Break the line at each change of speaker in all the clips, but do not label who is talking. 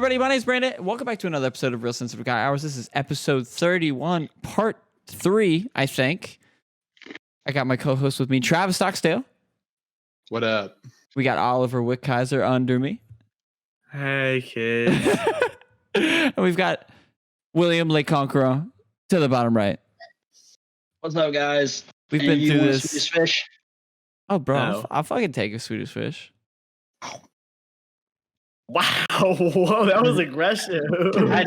everybody? My name is Brandyn. Welcome back to another episode of Real Sensitive Guy Hours. This is episode 31, part 3, I think. I got my co-host with me, Travis Stocksdale.
What up?
We got Oliver Wickheiser under me.
Hey, kids.
And we've got William Lake Conqueror to the bottom right.
What's up, guys?
We've been through this.
Swedish fish?
Oh, bro,
No.
I'll fucking take a Swedish fish.
Wow, whoa, that was aggressive.
I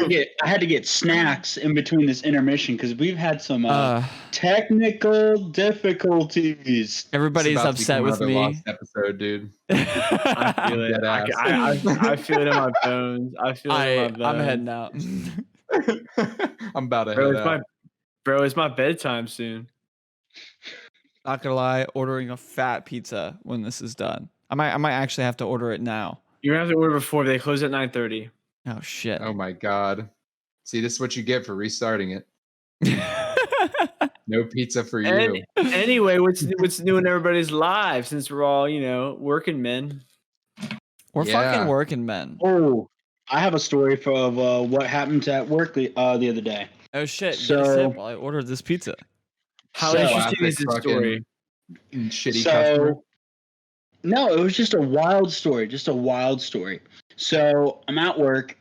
had to get snacks in between this intermission because we've had some technical difficulties.
Everybody's
It's about to
upset
become
with
another
me.
lost episode, dude.
I feel it.
Dead ass.
I feel it in my bones. I feel it in my bones.
I'm heading out.
I'm about to
Bro,
head out.
it's my bedtime soon.
Not gonna lie, ordering a fat pizza when this is done. I might actually have to order it now.
You're gonna have to order before they close at 9:30.
Oh shit.
Oh my god. See, this is what you get for restarting it. No pizza for you.
Anyway, what's new in everybody's lives since we're all working men?
We're
Yeah.
fucking working men.
Oh, I have a story of what happened at work the other day.
Oh shit.
So-
Get a sip while I ordered this pizza.
How
So-
interesting is this
Classic
story?
Shitty customer.
No, it was just a wild story. So I'm at work,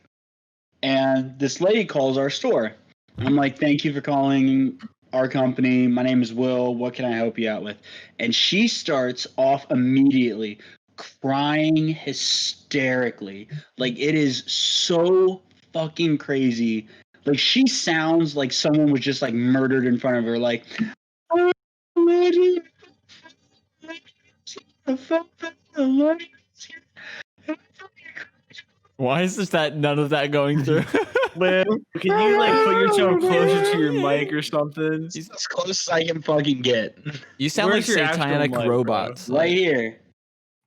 and this lady calls our store. I'm like, "Thank you for calling our company. My name is Will. What can I help you out with?" And she starts off immediately crying hysterically. Like, it is so fucking crazy. Like, she sounds like someone was just like murdered in front of her. Like,
Why is this none of that going through?
Can you put yourself closer to your mic or something?
as close as I can fucking get.
You sound
Where's
like
your actual
satanic
mic, bro?
robots.
Right here.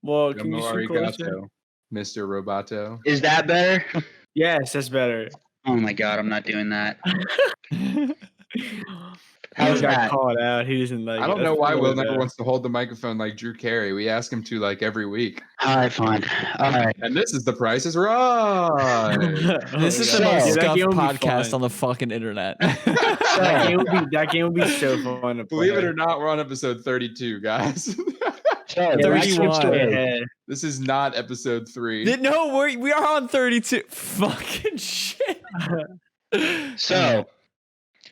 Well, can you
Como
shoot closer?
arigato, Mr. Roboto.
Is that better?
Yes, that's better.
Oh my god, I'm not doing that.
He
How's
got
that?
called out. He doesn't like.
I don't
it.
know
That's
why
really
Will never
bad.
wants to hold the microphone like Drew Carey. We ask him to like every week.
Alright, fine. Alright.
And this is The Price is Right.
This is the
So-
most
Yeah,
that
scuffed
game would be
podcast
fun.
on the fucking internet.
That game would be so fun to play.
Believe it or not, we're on episode 32, guys.
So,
Yeah,
the
that's
31.
next story.
Yeah.
This is not episode 3.
No, we are on 32. Fucking shit.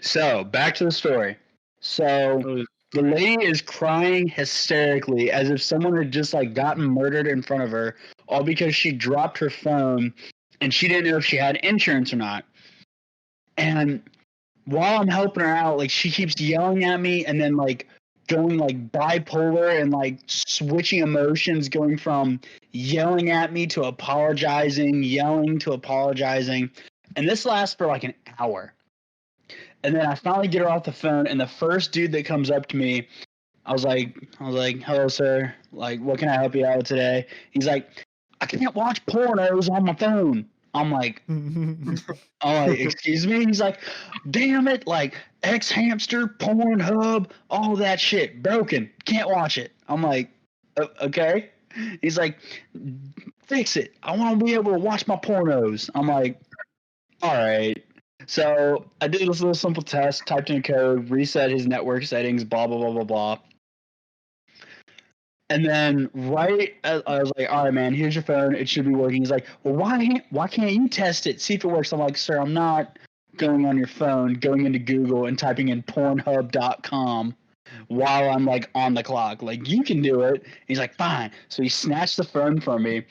So back to the story. So the lady is crying hysterically as if someone had just like gotten murdered in front of her, all because she dropped her phone and she didn't know if she had insurance or not. And while I'm helping her out, like, she keeps yelling at me and then like going like bipolar and like switching emotions, going from yelling at me to apologizing, yelling to apologizing. And this lasts for like an hour. And then I finally get her off the phone, and the first dude that comes up to me, I was like, "Hello, sir. Like, what can I help you out with today?" He's like, "I can't watch pornos on my phone." I'm like, "Excuse me?" He's like, "Damn it! Like, X Hamster, Pornhub, all that shit broken. Can't watch it." I'm like, "Okay." He's like, "Fix it. I want to be able to watch my pornos." I'm like, "All right." So I did this little simple test, typed in code, reset his network settings, blah, blah, blah, blah, blah. And then I was like, "All right, man, here's your phone. It should be working." He's like, "Well, why can't you test it? See if it works." I'm like, "Sir, I'm not going on your phone, going into Google and typing in Pornhub.com while I'm like on the clock. Like, you can do it." He's like, "Fine." So he snatched the phone from me,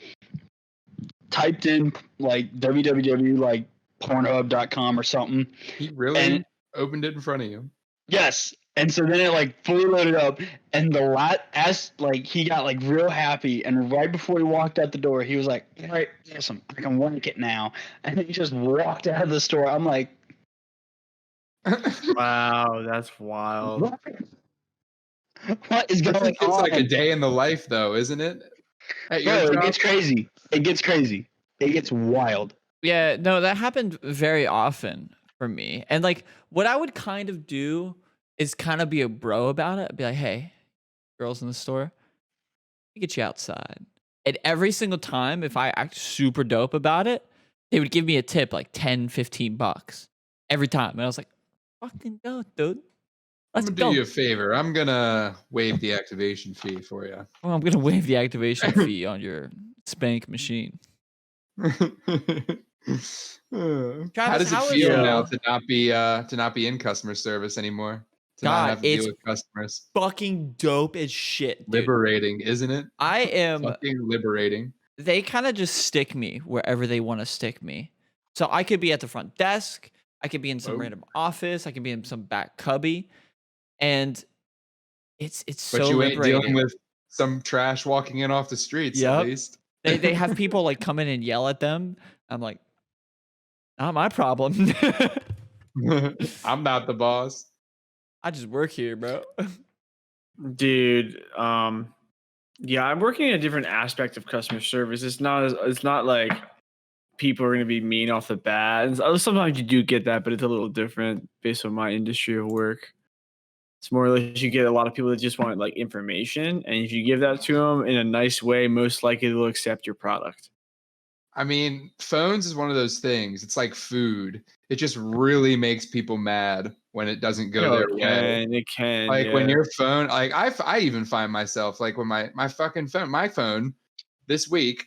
typed in like www like Pornhub.com or something.
He really
And-
opened it in front of you.
Yes. And so then it like fully loaded up, and as like he got like real happy, and right before he walked out the door, he was like, "All right, awesome, I can work it now." And then he just walked out of the store. I'm like,
Wow, that's wild.
what is going
It's
on?
like a day in the life, though, isn't it? At your
Bro, it
job?
gets crazy. It gets wild.
Yeah, no, that happened very often for me. And like what I would kind of do is kind of be a bro about it. Be like, "Hey, girls in the store, let me get you outside." And every single time, if I act super dope about it, they would give me a tip like 10, 15 bucks every time. And I was like, fucking go, dude.
I'm
Let's
gonna
go.
do you a favor. I'm gonna waive the activation fee for you.
Well, I'm gonna waive the activation fee on your spank machine.
How
Travis,
does it
how is
feel now to not be in customer service anymore? To not
God,
have to deal
it's
with customers.
fucking dope as shit, dude.
Liberating, isn't it?
I am.
Fucking liberating.
They kind of just stick me wherever they want to stick me. So I could be at the front desk. I could be in some
Oh.
random office. I could be in some back cubby, and it's
But
so
you ain't
liberating.
dealing with some trash walking in off the streets,
Yep.
at least.
They have people like come in and yell at them. I'm like, not my problem.
I'm not the boss.
I just work here, bro.
Dude, yeah, I'm working in a different aspect of customer service. It's not like people are going to be mean off the bat. And sometimes you do get that, but it's a little different based on my industry of work. It's more like you get a lot of people that just want like information, and if you give that to them in a nice way, most likely they'll accept your product.
I mean, phones is one of those things. It's like food. It just really makes people mad when it doesn't go their way.
It can.
Like when your phone, like I even find myself like when my phone this week,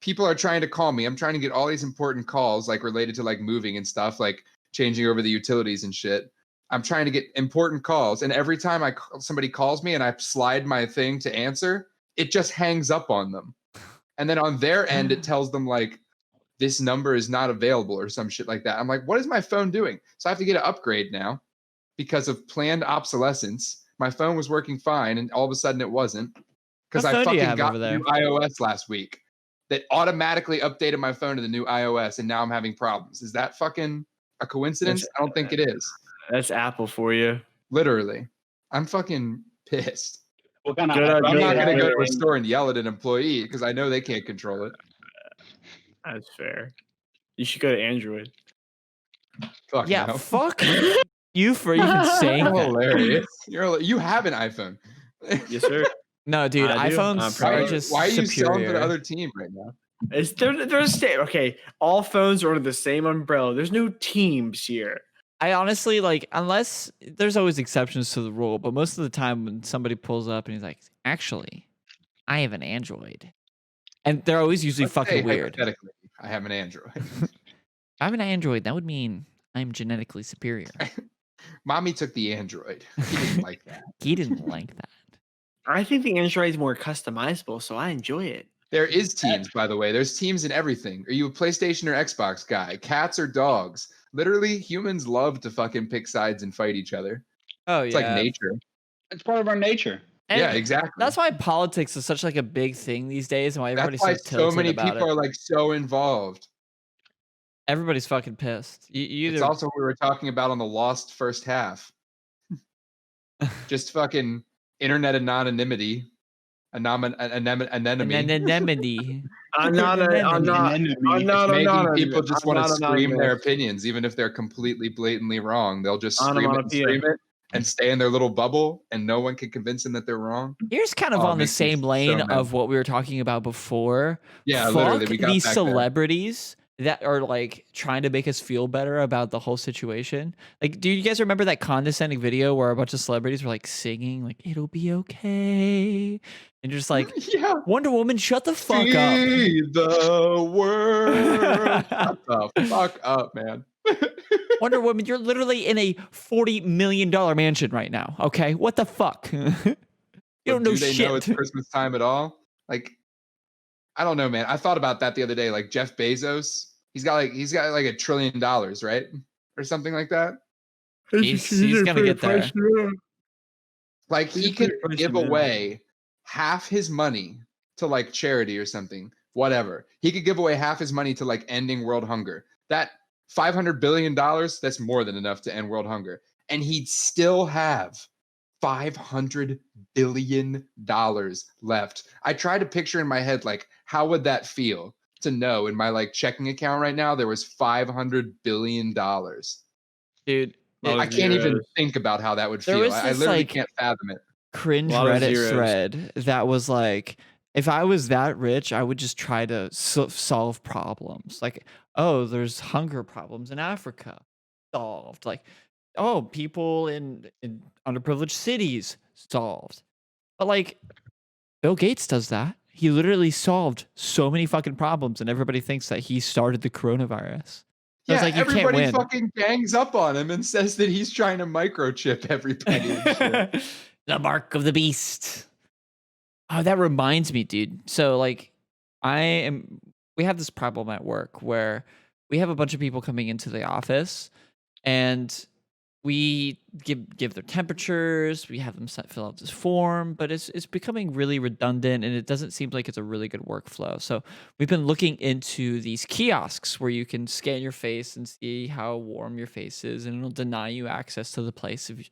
people are trying to call me. I'm trying to get all these important calls like related to like moving and stuff, like changing over the utilities and shit. I'm trying to get important calls, and every time somebody calls me and I slide my thing to answer, it just hangs up on them. And then on their end, it tells them like this number is not available or some shit like that. I'm like, what is my phone doing? So I have to get an upgrade now because of planned obsolescence. My phone was working fine, and all of a sudden it wasn't because I fucking got the new iOS last week that automatically updated my phone to the new iOS, and now I'm having problems. Is that fucking a coincidence? I don't think it is.
That's Apple for you.
Literally. I'm fucking pissed.
What kind of?
I'm not going to go to a store and yell at an employee because I know they can't control it.
That's fair. You should go to Android.
Fuck
Yeah,
no.
fuck you for even saying that.
Hilarious. You have an iPhone.
Yes, sir.
No, dude,
I do.
iPhones
I'm
are
proud.
just
Why are you selling to
superior.
the other team right now?
Okay, all phones are under the same umbrella. There's no teams here.
I honestly like, unless there's always exceptions to the rule, but most of the time when somebody pulls up and he's like, actually, I have an Android. And they're always usually
Let's
fucking
say,
weird.
hypothetically, I have an Android.
If I have an Android, that would mean I'm genetically superior.
Mommy took the Android. He didn't like that.
He didn't like that.
I think the Android is more customizable, so I enjoy it.
There is teams, by the way. There's teams in everything. Are you a PlayStation or Xbox guy? Cats or dogs? Literally, humans love to fucking pick sides and fight each other.
Oh,
It's
yeah.
like nature.
It's part of our nature.
And
yeah, exactly.
That's why politics is such like a big thing these days, and why everybody's
That's why
so tilted
so many
about
people
it.
are like so involved.
Everybody's fucking pissed.
It's also what we were talking about on the Lost first half. Just fucking internet anonymity. Anemone.
Anemone.
I'm not
Making people just want to scream their opinions, even if they're completely blatantly wrong. They'll just scream it and stay in their little bubble, and no one can convince them that they're wrong.
Here's kind of on the same lane of what we were talking about before.
Yeah,
Fuck
literally. We got
these
back
celebrities that are like trying to make us feel better about the whole situation. Like, do you guys remember that condescending video where a bunch of celebrities were like singing, like, it'll be okay? And you're just like,
yeah.
Wonder Woman, shut the fuck up.
See the world. Shut the fuck up, man.
Wonder Woman, you're literally in a $40 million mansion right now. Okay, what the fuck? You don't know shit.
Do they know it's Christmas time at all? Like, I don't know, man. I thought about that the other day. Like Jeff Bezos, he's got like $1 trillion, right, or something like that.
He's gonna get there.
Like he could give away half his money to like charity or something, whatever. He could give away half his money to like ending world hunger. That $500 billion, that's more than enough to end world hunger. And he'd still have $500 billion left. I try to picture in my head, like, how would that feel to know in my like checking account right now, there was $500 billion.
Dude,
I can't even think about how that would feel. I literally can't fathom it.
Cringe Reddit thread that was like, If I was that rich, I would just try to solve problems. Like, oh, there's hunger problems in Africa, solved. Like, oh, people in underprivileged cities, solved. But like, Bill Gates does that. He literally solved so many fucking problems, and everybody thinks that he started the coronavirus. So it's
Yeah,
like you can't
everybody
win.
fucking gangs up on him and says that he's trying to microchip everybody and shit.
The mark of the beast. Oh, that reminds me, dude. So like we have this problem at work where we have a bunch of people coming into the office and we give their temperatures, we have them fill out this form, but it's becoming really redundant and it doesn't seem like it's a really good workflow. So we've been looking into these kiosks where you can scan your face and see how warm your face is, and it'll deny you access to the place if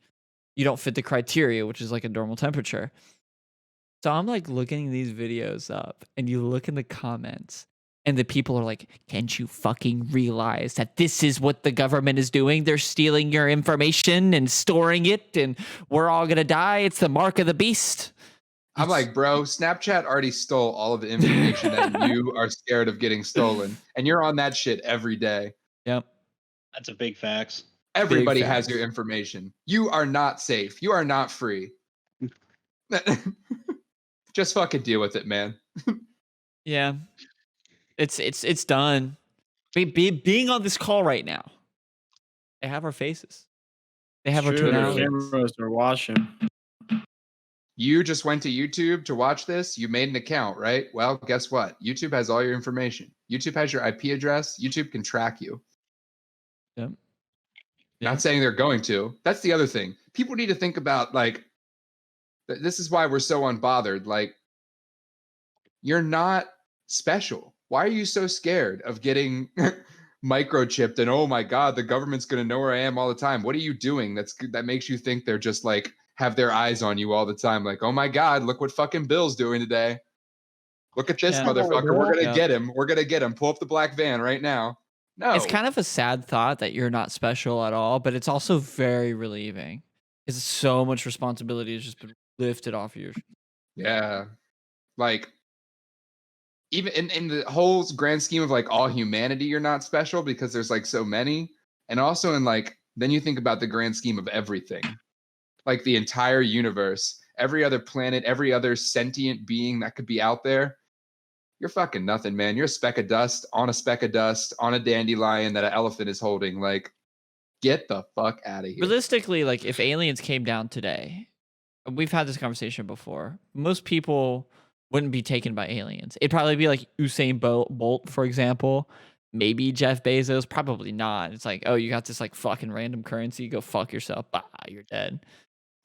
you don't fit the criteria, which is like a normal temperature. So I'm like looking these videos up, and you look in the comments, and the people are like, can't you fucking realize that this is what the government is doing? They're stealing your information and storing it, and we're all gonna die. It's the mark of the beast.
I'm like, bro, Snapchat already stole all of the information that you are scared of getting stolen. And you're on that shit every day.
Yep.
That's a big facts.
Everybody has
facts.
your information. You are not safe. You are not free. Just fucking deal with it, man.
Yeah. It's done. Being on this call right now, they have our faces. They have our
True, their
tonalities.
cameras are watching.
You just went to YouTube to watch this. You made an account, right? Well, guess what? YouTube has all your information. YouTube has your IP address. YouTube can track you.
Yep.
Not saying they're going to. That's the other thing. People need to think about, like, this is why we're so unbothered. Like, you're not special. Why are you so scared of getting microchipped? And oh my God, the government's going to know where I am all the time. What are you doing that makes you think they're just like have their eyes on you all the time? Like, oh my God, look what fucking Bill's doing today. Look at this motherfucker. We're going to get him. We're going to get him. Pull up the black van right now. No.
It's kind of a sad thought that you're not special at all, but it's also very relieving. It's so much responsibility has just been lifted off you.
Yeah. Like, even in the whole grand scheme of like all humanity, you're not special because there's like so many. And also in like, then you think about the grand scheme of everything, like the entire universe, every other planet, every other sentient being that could be out there. You're fucking nothing, man. You're a speck of dust on a dandelion that an elephant is holding. Like, get the fuck out of here.
Realistically, like if aliens came down today, we've had this conversation before. Most people wouldn't be taken by aliens. It'd probably be like Usain Bolt, for example. Maybe Jeff Bezos. Probably not. It's like, oh, you got this like fucking random currency. Go fuck yourself. Bah, you're dead.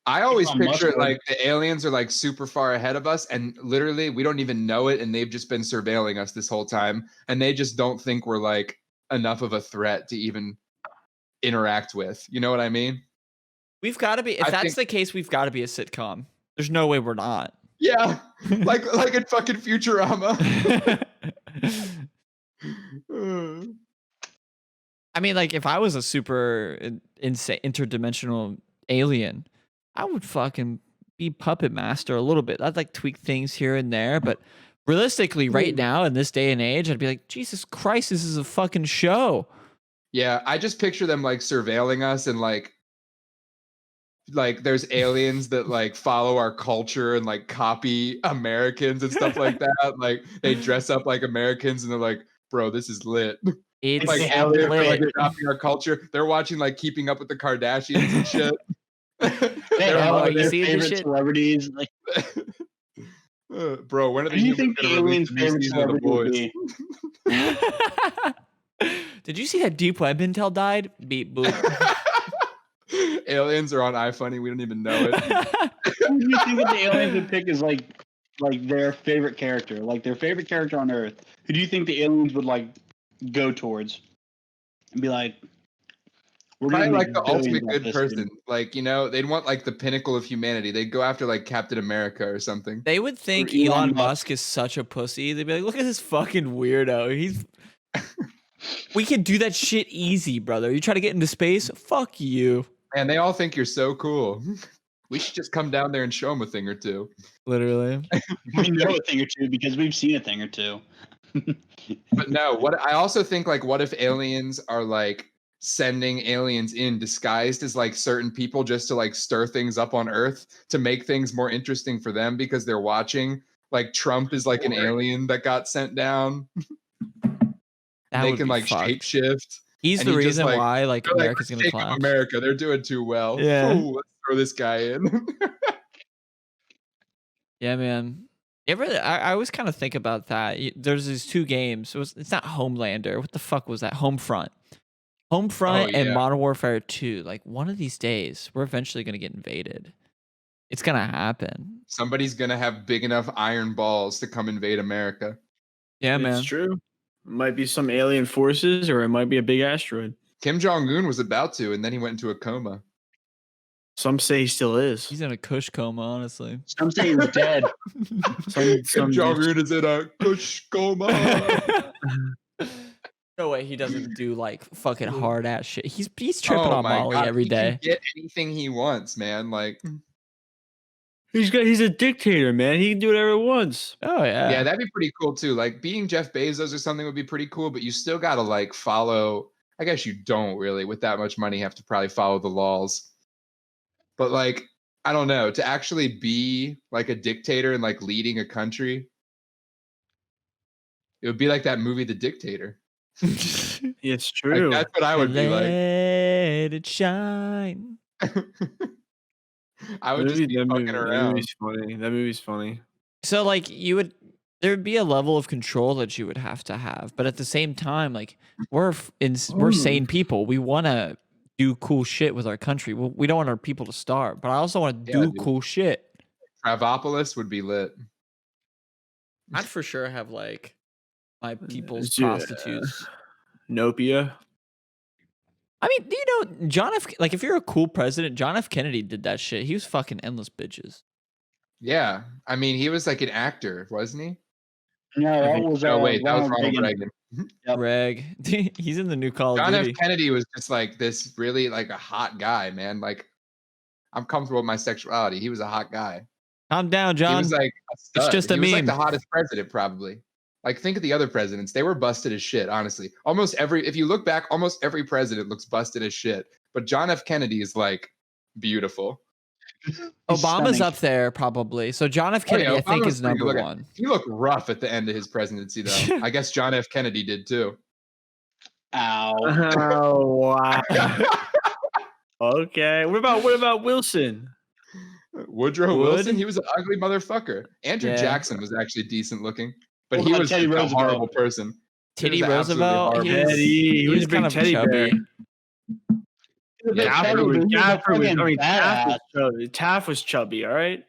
I always picture it like the aliens are like super far ahead of us, and literally we don't even know it, and they've just been surveilling us this whole time, and they just don't think we're like enough of a threat to even interact with. You know what I mean?
We've got to be. If that's the case, we've got to be a sitcom. There's no way we're not.
Yeah, like in fucking Futurama.
I mean, like if I was a super insane interdimensional alien, I would fucking be puppet master a little bit. I'd like tweak things here and there, but realistically, right now in this day and age, I'd be like, Jesus Christ, this is a fucking show.
Yeah, I just picture them like surveilling us and like there's aliens that like follow our culture and like copy Americans and stuff like that. Like they dress up like Americans and they're like, bro, this is lit.
It's
like aliens are like copying our culture. They're watching like Keeping Up with the Kardashians and shit.
They're like their favorite celebrities. Like,
bro, when are
do you think the aliens' favorite celebrity would
be? Did you see that Deep Web Intel died? Beep boop.
Aliens are on iFunny. We don't even know it.
Who do you think that the aliens would pick as like their favorite character, like their favorite character on Earth? Who do you think the aliens would like go towards and be like?
Probably like the ultimate good person. Like, you know, they'd want like the pinnacle of humanity. They'd go after like Captain America or something.
They would think Elon Musk is such a pussy. They'd be like, look at this fucking weirdo. We can do that shit easy, brother. You try to get into space? Fuck you.
And they all think you're so cool. We should just come down there and show them a thing or two.
Literally.
We know a thing or two because we've seen a thing or two.
But no, what I also think, like, what if aliens are like sending aliens in disguised as like certain people just to like stir things up on Earth to make things more interesting for them because they're watching. Like Trump is like an alien that got sent down. They can like shapeshift.
He's the reason why like
they're
America's
like,
gonna collapse.
America, they're doing too well.
Yeah.
Ooh, let's throw this guy in.
Yeah, man. I always kind of think about that. There's these two games. It's not Homelander. What the fuck was that? Homefront. Homefront and Modern Warfare 2. Like one of these days, we're eventually gonna get invaded. It's gonna happen.
Somebody's gonna have big enough iron balls to come invade America.
Yeah, man. It's true. It might be some alien forces, or it might be a big asteroid.
Kim Jong-un was about to, and then he went into a coma.
Some say he still is.
He's in a Kush coma, honestly.
Some say he's dead.
Kim Jong-un is in a Kush coma.
No way he doesn't do like fucking hard ass shit. He's tripping on Molly every day.
He can get anything he wants, man. Like
he's a dictator, man. He can do whatever he wants.
Oh yeah.
Yeah, that'd be pretty cool too. Like being Jeff Bezos or something would be pretty cool, but you still gotta like follow. I guess you don't really, with that much money, have to probably follow the laws. But like, I don't know, to actually be like a dictator and like leading a country, it would be like that movie, The Dictator.
It's true.
Like, that's what I would be like.
Let it shine.
I would just be fucking around.
That movie's funny.
So like there would be a level of control that you would have to have, but at the same time, like we're sane people. We want to do cool shit with our country. We don't want our people to starve, but I also want to do cool shit.
Travopolis would be lit.
I'd for sure have like my people's prostitutes.
Nopia.
I mean, you know, if you're a cool president, John F. Kennedy did that shit. He was fucking endless bitches.
Yeah, I mean, he was like an actor, wasn't he?
No, that was.
That was Ronald Reagan.
Yep. Reg, he's in the new Call of
John
Duty.
F. Kennedy was just like this really like a hot guy, man. Like, I'm comfortable with my sexuality. He was a hot guy.
Calm down, John.
He was like a stud.
It's just a meme.
He was like the hottest president, probably. Like, think of the other presidents. They were busted as shit, honestly. If you look back, almost every president looks busted as shit. But John F. Kennedy is like beautiful.
Obama's up there, probably. So John F. Kennedy, I think, is number one.
He looked rough at the end of his presidency, though. I guess John F. Kennedy did too.
Ow.
Oh, wow. Okay. What about Wilson?
Woodrow Wilson? He was an ugly motherfucker. Andrew Jackson was actually decent looking. But he was a horrible person.
Teddy Roosevelt?
He was kind of teddy bear. Taft was chubby, all right?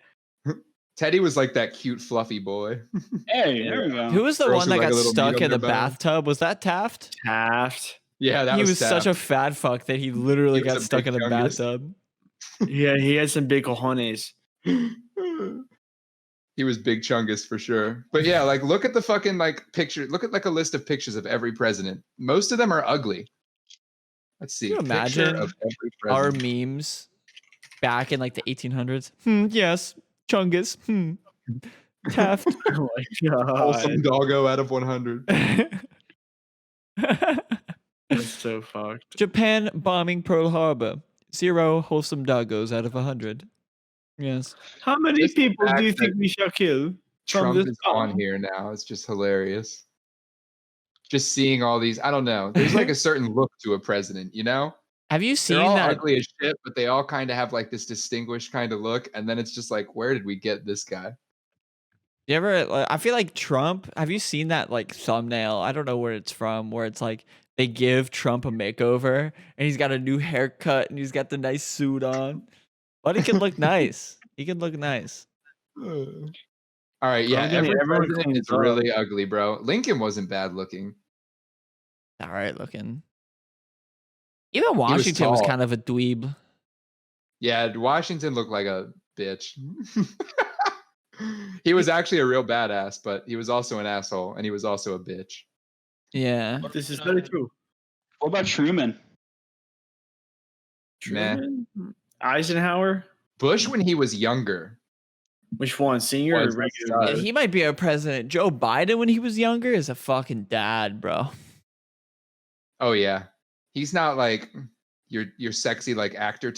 Teddy was like that cute, fluffy boy.
Hey, there we go.
Who was the one that got stuck in the bathtub? Was that Taft?
Taft.
Yeah,
he was such a fat fuck that he literally got stuck in the bathtub.
Yeah, he had some big cojones.
He was big chungus for sure. But yeah, like look at the fucking like picture. Look at like a list of pictures of every president. Most of them are ugly. Let's see.
Can you imagine our memes back in like the 1800s? Yes, chungus. Taft.
Oh my god.
Wholesome doggo out of 100.
That's so fucked.
Japan bombing Pearl Harbor. 0 wholesome doggos out of 100. Yes.
How many people do you think we shall kill?
Trump is on here now. It's just hilarious. Just seeing all these, I don't know. There's like a certain look to a president, you know?
Have you seen
They're all
that?
ugly as shit, but they all kind of have like this distinguished kind of look. And then it's just like, where did we get this guy?
You ever? I feel like Trump. Have you seen that like thumbnail? I don't know where it's from. Where it's like they give Trump a makeover, and he's got a new haircut, and he's got the nice suit on. But he can look nice. He can look nice.
All right, yeah. Every president is really ugly, bro. Lincoln wasn't bad looking.
All right looking. Even Washington was kind of a dweeb.
Yeah, Washington looked like a bitch. He was actually a real badass, but he was also an asshole, and he was also a bitch.
Yeah.
This is very true.
What about Truman?
Truman?
Eisenhower?
Bush when he was younger.
Which one, senior or
Was
regular?
Yeah, he might be our president. Joe Biden when he was younger is a fucking dad, bro.
Oh yeah, he's not like your sexy like actor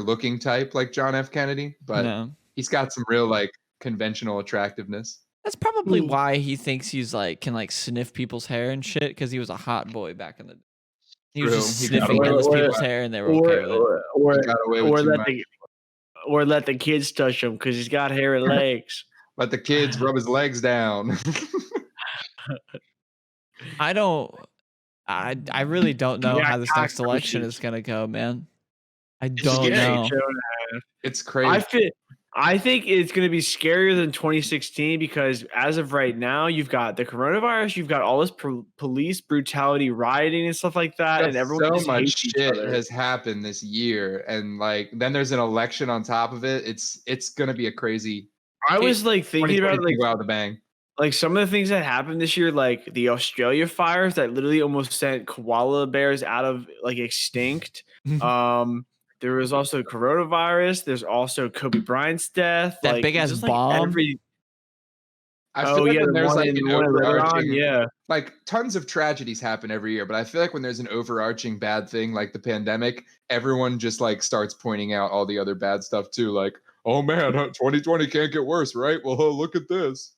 looking type like John F. Kennedy, but
No.
he's got some real like conventional attractiveness.
That's probably why he thinks he's like can like sniff people's hair and shit because he was a hot boy back in the day. He was
True.
just
He got
sniffing
away
endless
with
people's
it.
hair and they were okay with it.
He got away with too much.
Let the kids touch him because he's got hairy legs.
Let the kids rub his legs down.
I really don't know
Yeah,
how this next election
cockroaches.
is gonna go, man. I
It's
don't
scary.
know.
It's crazy.
I think it's going to be scarier than 2016 because as of right now, you've got the coronavirus, you've got all this police brutality, rioting, and stuff like that, and everyone
so
just
much
hates each
shit
other.
has happened this year, and like then there's an election on top of it. It's gonna be a crazy.
I was like thinking about
2022 go out the bang.
like some of the things that happened this year, like the Australia fires that literally almost sent koala bears out of like extinct. There was also coronavirus. There's also Kobe Bryant's death.
That
like,
big ass
just,
bomb.
I feel like when there's like an
one in Lebanon,
overarching,
yeah.
like tons of tragedies happen every year, but I feel like when there's an overarching bad thing like the pandemic, everyone just like starts pointing out all the other bad stuff too. Like, oh man, 2020 can't get worse, right? Well, look at this.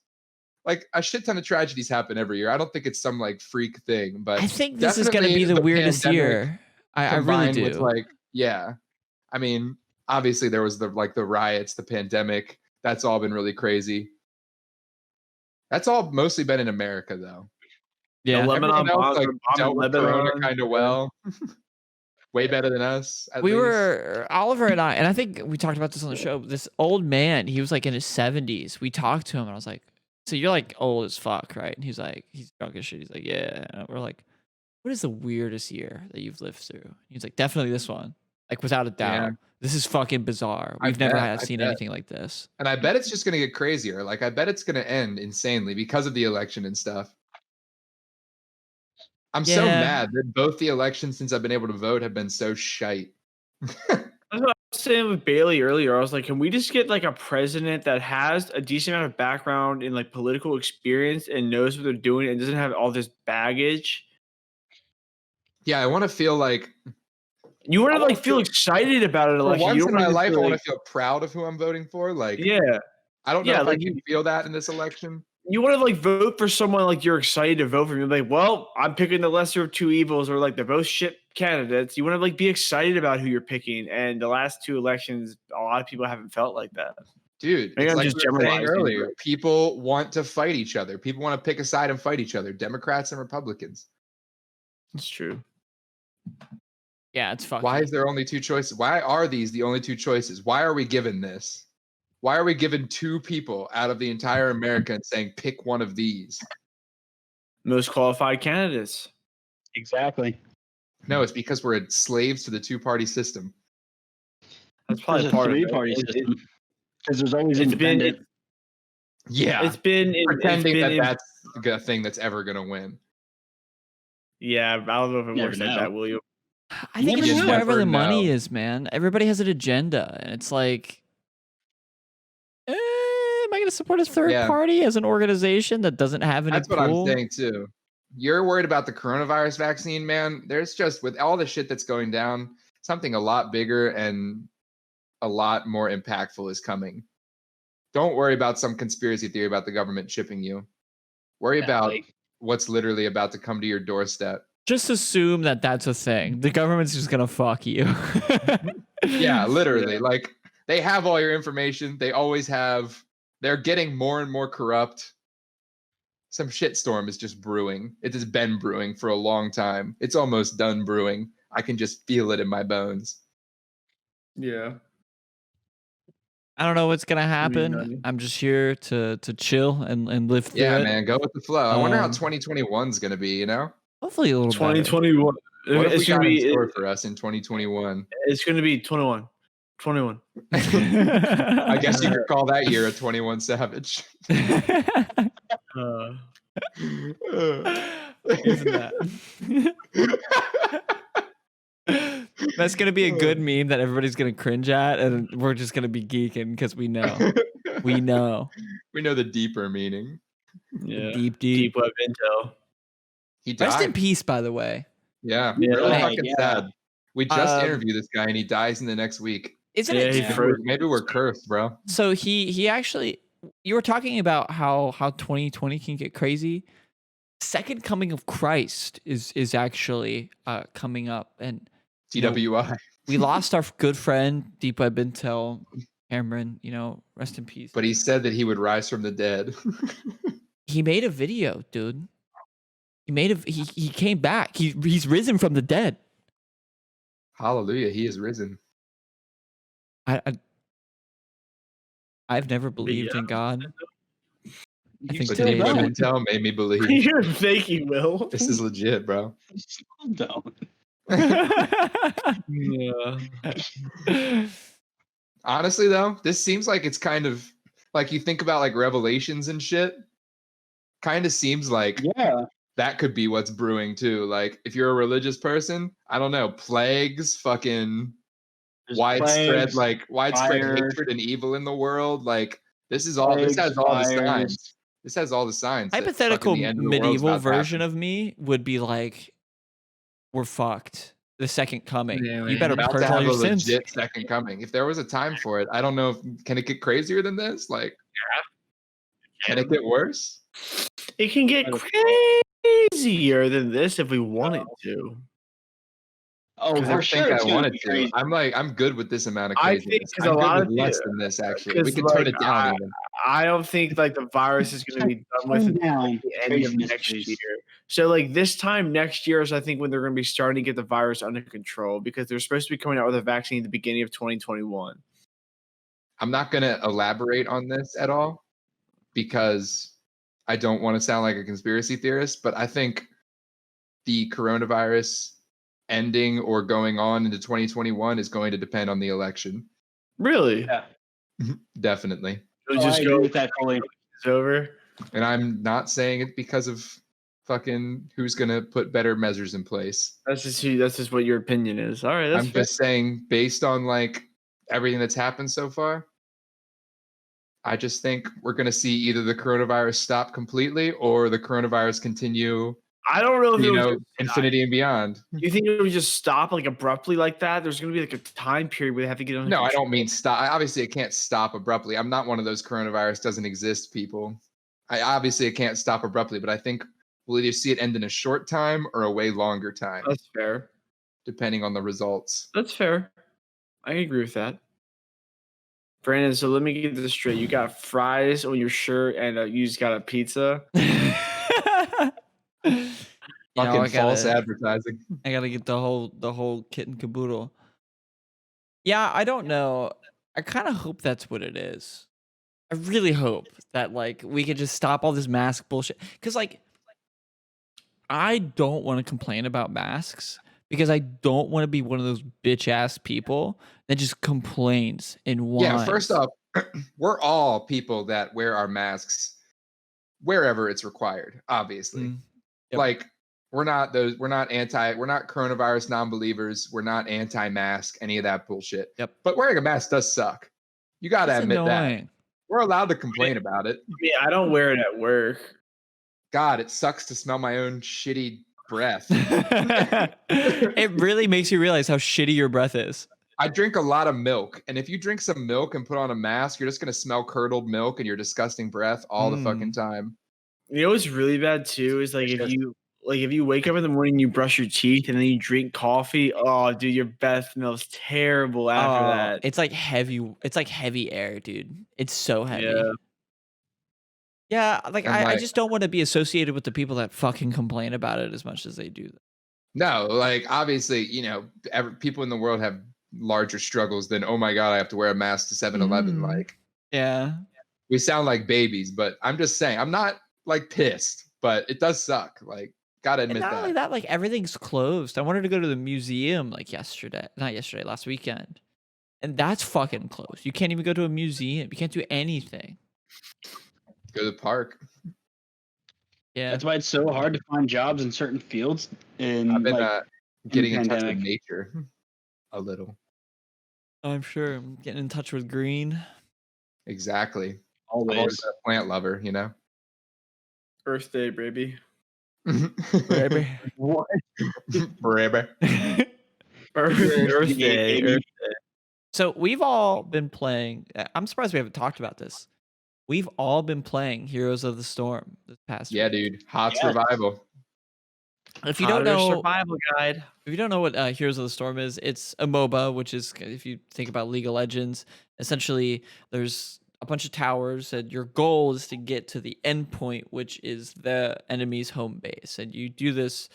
Like a shit ton of tragedies happen every year. I don't think it's some like freak thing, but
I think this is gonna be the weirdest year. I really do.
With like, yeah. I mean, obviously there was the riots, the pandemic. That's all been really crazy. That's all mostly been in America, though.
Yeah,
Lebanon else, like, dealt with Corona kind of well. Way better than us.
We were Oliver and I think we talked about this on the show. This old man, he was like in his 70s. We talked to him, and I was like, "So you're like old as fuck, right?" And he's like, "He's drunk as shit." He's like, "Yeah." And we're like, "What is the weirdest year that you've lived through?" He's like, "Definitely this one. Like without a doubt.
Yeah.
This is fucking bizarre. We've never seen anything like this."
And I bet it's just gonna get crazier. Like I bet it's gonna end insanely because of the election and stuff. I'm so mad that both the elections since I've been able to vote have been so shite.
That's what I was saying with Bailey earlier. I was like, can we just get like a president that has a decent amount of background in like political experience and knows what they're doing and doesn't have all this baggage?
Yeah, I want to feel like
you want to like feel excited about it. Like
once in my life, I want to feel proud of who I'm voting for. Like,
yeah,
I don't know if I can feel that in this election.
You want to like vote for someone like you're excited to vote for. You're like, well, I'm picking the lesser of two evils, or like they're both shit candidates. You want to like be excited about who you're picking. And the last two elections, a lot of people haven't felt like that.
Dude,
maybe
it's
I'm
like
just
we were saying
generalizing
earlier. People want to fight each other. People want to pick a side and fight each other. Democrats and Republicans.
It's true.
Yeah, it's fucking.
Why is there only two choices? Why are these the only two choices? Why are we given this? Why are we given two people out of the entire America and saying pick one of these?
Most qualified candidates.
Exactly.
No, it's because we're slaves to the two-party system.
That's probably
There's
part
a
of
three-party system. Because there's always independent.
Yeah,
it's been
pretending that's a thing that's ever gonna win.
Yeah, I don't know if it works like that, will you?
I think it's just wherever the money is, man. Everybody has an agenda, and it's like, am I going to support a third party as an organization that doesn't have any?
That's what I'm saying too. You're worried about the coronavirus vaccine, man. There's just, with all the shit that's going down, something a lot bigger and a lot more impactful is coming. Don't worry about some conspiracy theory about the government chipping you. Worry about what's literally about to come to your doorstep.
Just assume that that's a thing. The government's just going to fuck you.
Yeah, literally. Yeah. Like, they have all your information. They always have. They're getting more and more corrupt. Some shitstorm is just brewing. It has been brewing for a long time. It's almost done brewing. I can just feel it in my bones.
Yeah.
I don't know what's gonna happen. I'm just here to chill and live through it.
Yeah, man, go with the flow. I wonder how 2021 is gonna be. You know,
hopefully a little
2021.
What it's gonna be in store for us in 2021?
It's gonna be 21.
I guess you could call that year a 21 Savage.
Isn't that? That's gonna be a good meme that everybody's gonna cringe at, and we're just gonna be geeking because we know. We know.
We know the deeper meaning.
Yeah.
Deep.
Deep web intel.
He
Rest in
died.
peace, by the way.
Yeah,
Yeah.
really
Right,
fucking
yeah.
sad. We just
Um,
interviewed this guy and he dies in the next week.
Isn't
Yeah,
it?
he
Yeah.
froze.
Maybe we're cursed, bro.
So he actually. You were talking about how 2020 can get crazy. Second coming of Christ is actually coming up, and
TWI.
we lost our good friend Deep Web Intel, Cameron. Rest in peace.
But he said that he would rise from the dead.
He made a video, dude. He came back. He's risen from the dead.
Hallelujah, he is risen.
I've never believed in God. I think
But
still
Deep Web
don't.
Intel made me believe.
You don't think he will?
This is legit, bro.
Still don't.
Yeah.
Honestly, though, this seems like it's kind of like you think about like Revelations and shit. Kind of seems like
Yeah.
that could be what's brewing too. Like if you're a religious person, I don't know, plagues, fucking
There's
widespread
plagues, fire.
hatred and evil in the world. Like this has all the
fires.
signs. This has all the signs. that
Hypothetical
fucking the end of the world's
medieval
about to happen.
version of me would be like, we're fucked. The second coming.
Yeah,
You
man.
better
About
purge
to
all
have
your
a
sins.
legit second coming. If there was a time for it, I don't know. Can it get crazier than this? Like, can it get worse?
It can get crazier than this if we wanted to.
Oh,
Because
for
I
sure.
think
It's
I
gonna
wanted
be
to.
crazy.
I'm good with this amount of
I
craziness.
think 'cause a
I'm good
lot
with
of
less
the-
than this. Actually, we
'cause,
can tone
like,
it down even.
I don't think like the virus is going to be done with
Tone
until
down
like, the end of
craziness,
next
please.
year. So like this time next year is I think when they're going to be starting to get the virus under control because they're supposed to be coming out with a vaccine at the beginning of 2021.
I'm not going to elaborate on this at all because I don't want to sound like a conspiracy theorist, but I think the coronavirus ending or going on into 2021 is going to depend on the election.
Really?
Yeah.
Definitely.
It'll
Oh,
just
I
go
agree with that fully.
it's over.
And I'm not saying it because of fucking who's going to put better measures in place.
That's just what your opinion is. All right, that's
I'm
fair.
just saying, based on like everything that's happened so far, I just think we're going to see either the coronavirus stop completely or the coronavirus continue,
I don't know if
you
it
know,
was
infinity and beyond.
you think it would just stop like abruptly like that? There's going to be like a time period where they have to get under
No, I
control.
don't mean stop. Obviously, it can't stop abruptly. I'm not one of those coronavirus doesn't exist people. It can't stop abruptly, but I think we'll either see it end in a short time or a way longer time,
That's fair.
depending on the results.
That's fair. I can agree with that. Brandon, so let me get this straight. You got fries on your shirt and you just got a pizza.
Fucking false advertising.
I gotta get the whole kit and caboodle. Yeah, I don't know. I kind of hope that's what it is. I really hope that like we could just stop all this mask bullshit. Cause like I don't want to complain about masks because I don't want to be one of those bitch ass people that just complains and whines.
Yeah, first off, we're all people that wear our masks wherever it's required, obviously.
Mm, yep.
Like we're not coronavirus non-believers, we're not anti-mask, any of that bullshit.
Yep.
But wearing a mask does suck. You gotta
It's
admit that.
annoying.
We're allowed to complain about it.
I mean, I don't wear it at work.
God, it sucks to smell my own shitty breath.
It really makes you realize how shitty your breath is.
I drink a lot of milk, and if you drink some milk and put on a mask, you're just gonna smell curdled milk and your disgusting breath all the fucking time.
You know what's really bad too is like if you wake up in the morning, you brush your teeth, and then you drink coffee. Oh, dude, your breath smells terrible after that.
It's like heavy. It's like heavy air, dude. It's so heavy.
Yeah.
Yeah, like
And,
I
like-
just don't want to be associated with the people that fucking complain about it as much as they do.
No, like obviously, you know, people in the world have larger struggles than, oh my God, I have to wear a mask to 7-Eleven. Like
Yeah.
we sound like babies, but I'm just saying, I'm not like pissed, but it does suck. Like, gotta
And
admit
not only
that.
that, like everything's closed. I wanted to go to the museum like last weekend. And that's fucking closed. You can't even go to a museum. You can't do anything.
Go to the park.
Yeah.
That's why it's so hard to find jobs in certain fields. And
I've been
like,
getting in touch with
pandemic.
nature a little.
I'm sure. I'm getting in touch with green.
Exactly. I've always
Always.
been a plant lover, you know.
Earth Day, baby.
Baby.
What?
Forever.
Earth Day.
baby.
So we've all been playing. I'm surprised we haven't talked about this. We've all been playing Heroes of the Storm this past
Yeah,
week.
dude. Hot's
Yeah.
revival.
If you don't know,
survival guide.
if you don't know what Heroes of the Storm is, it's a MOBA, which is, if you think about League of Legends, essentially there's a bunch of towers, and your goal is to get to the end point, which is the enemy's home base, and you do this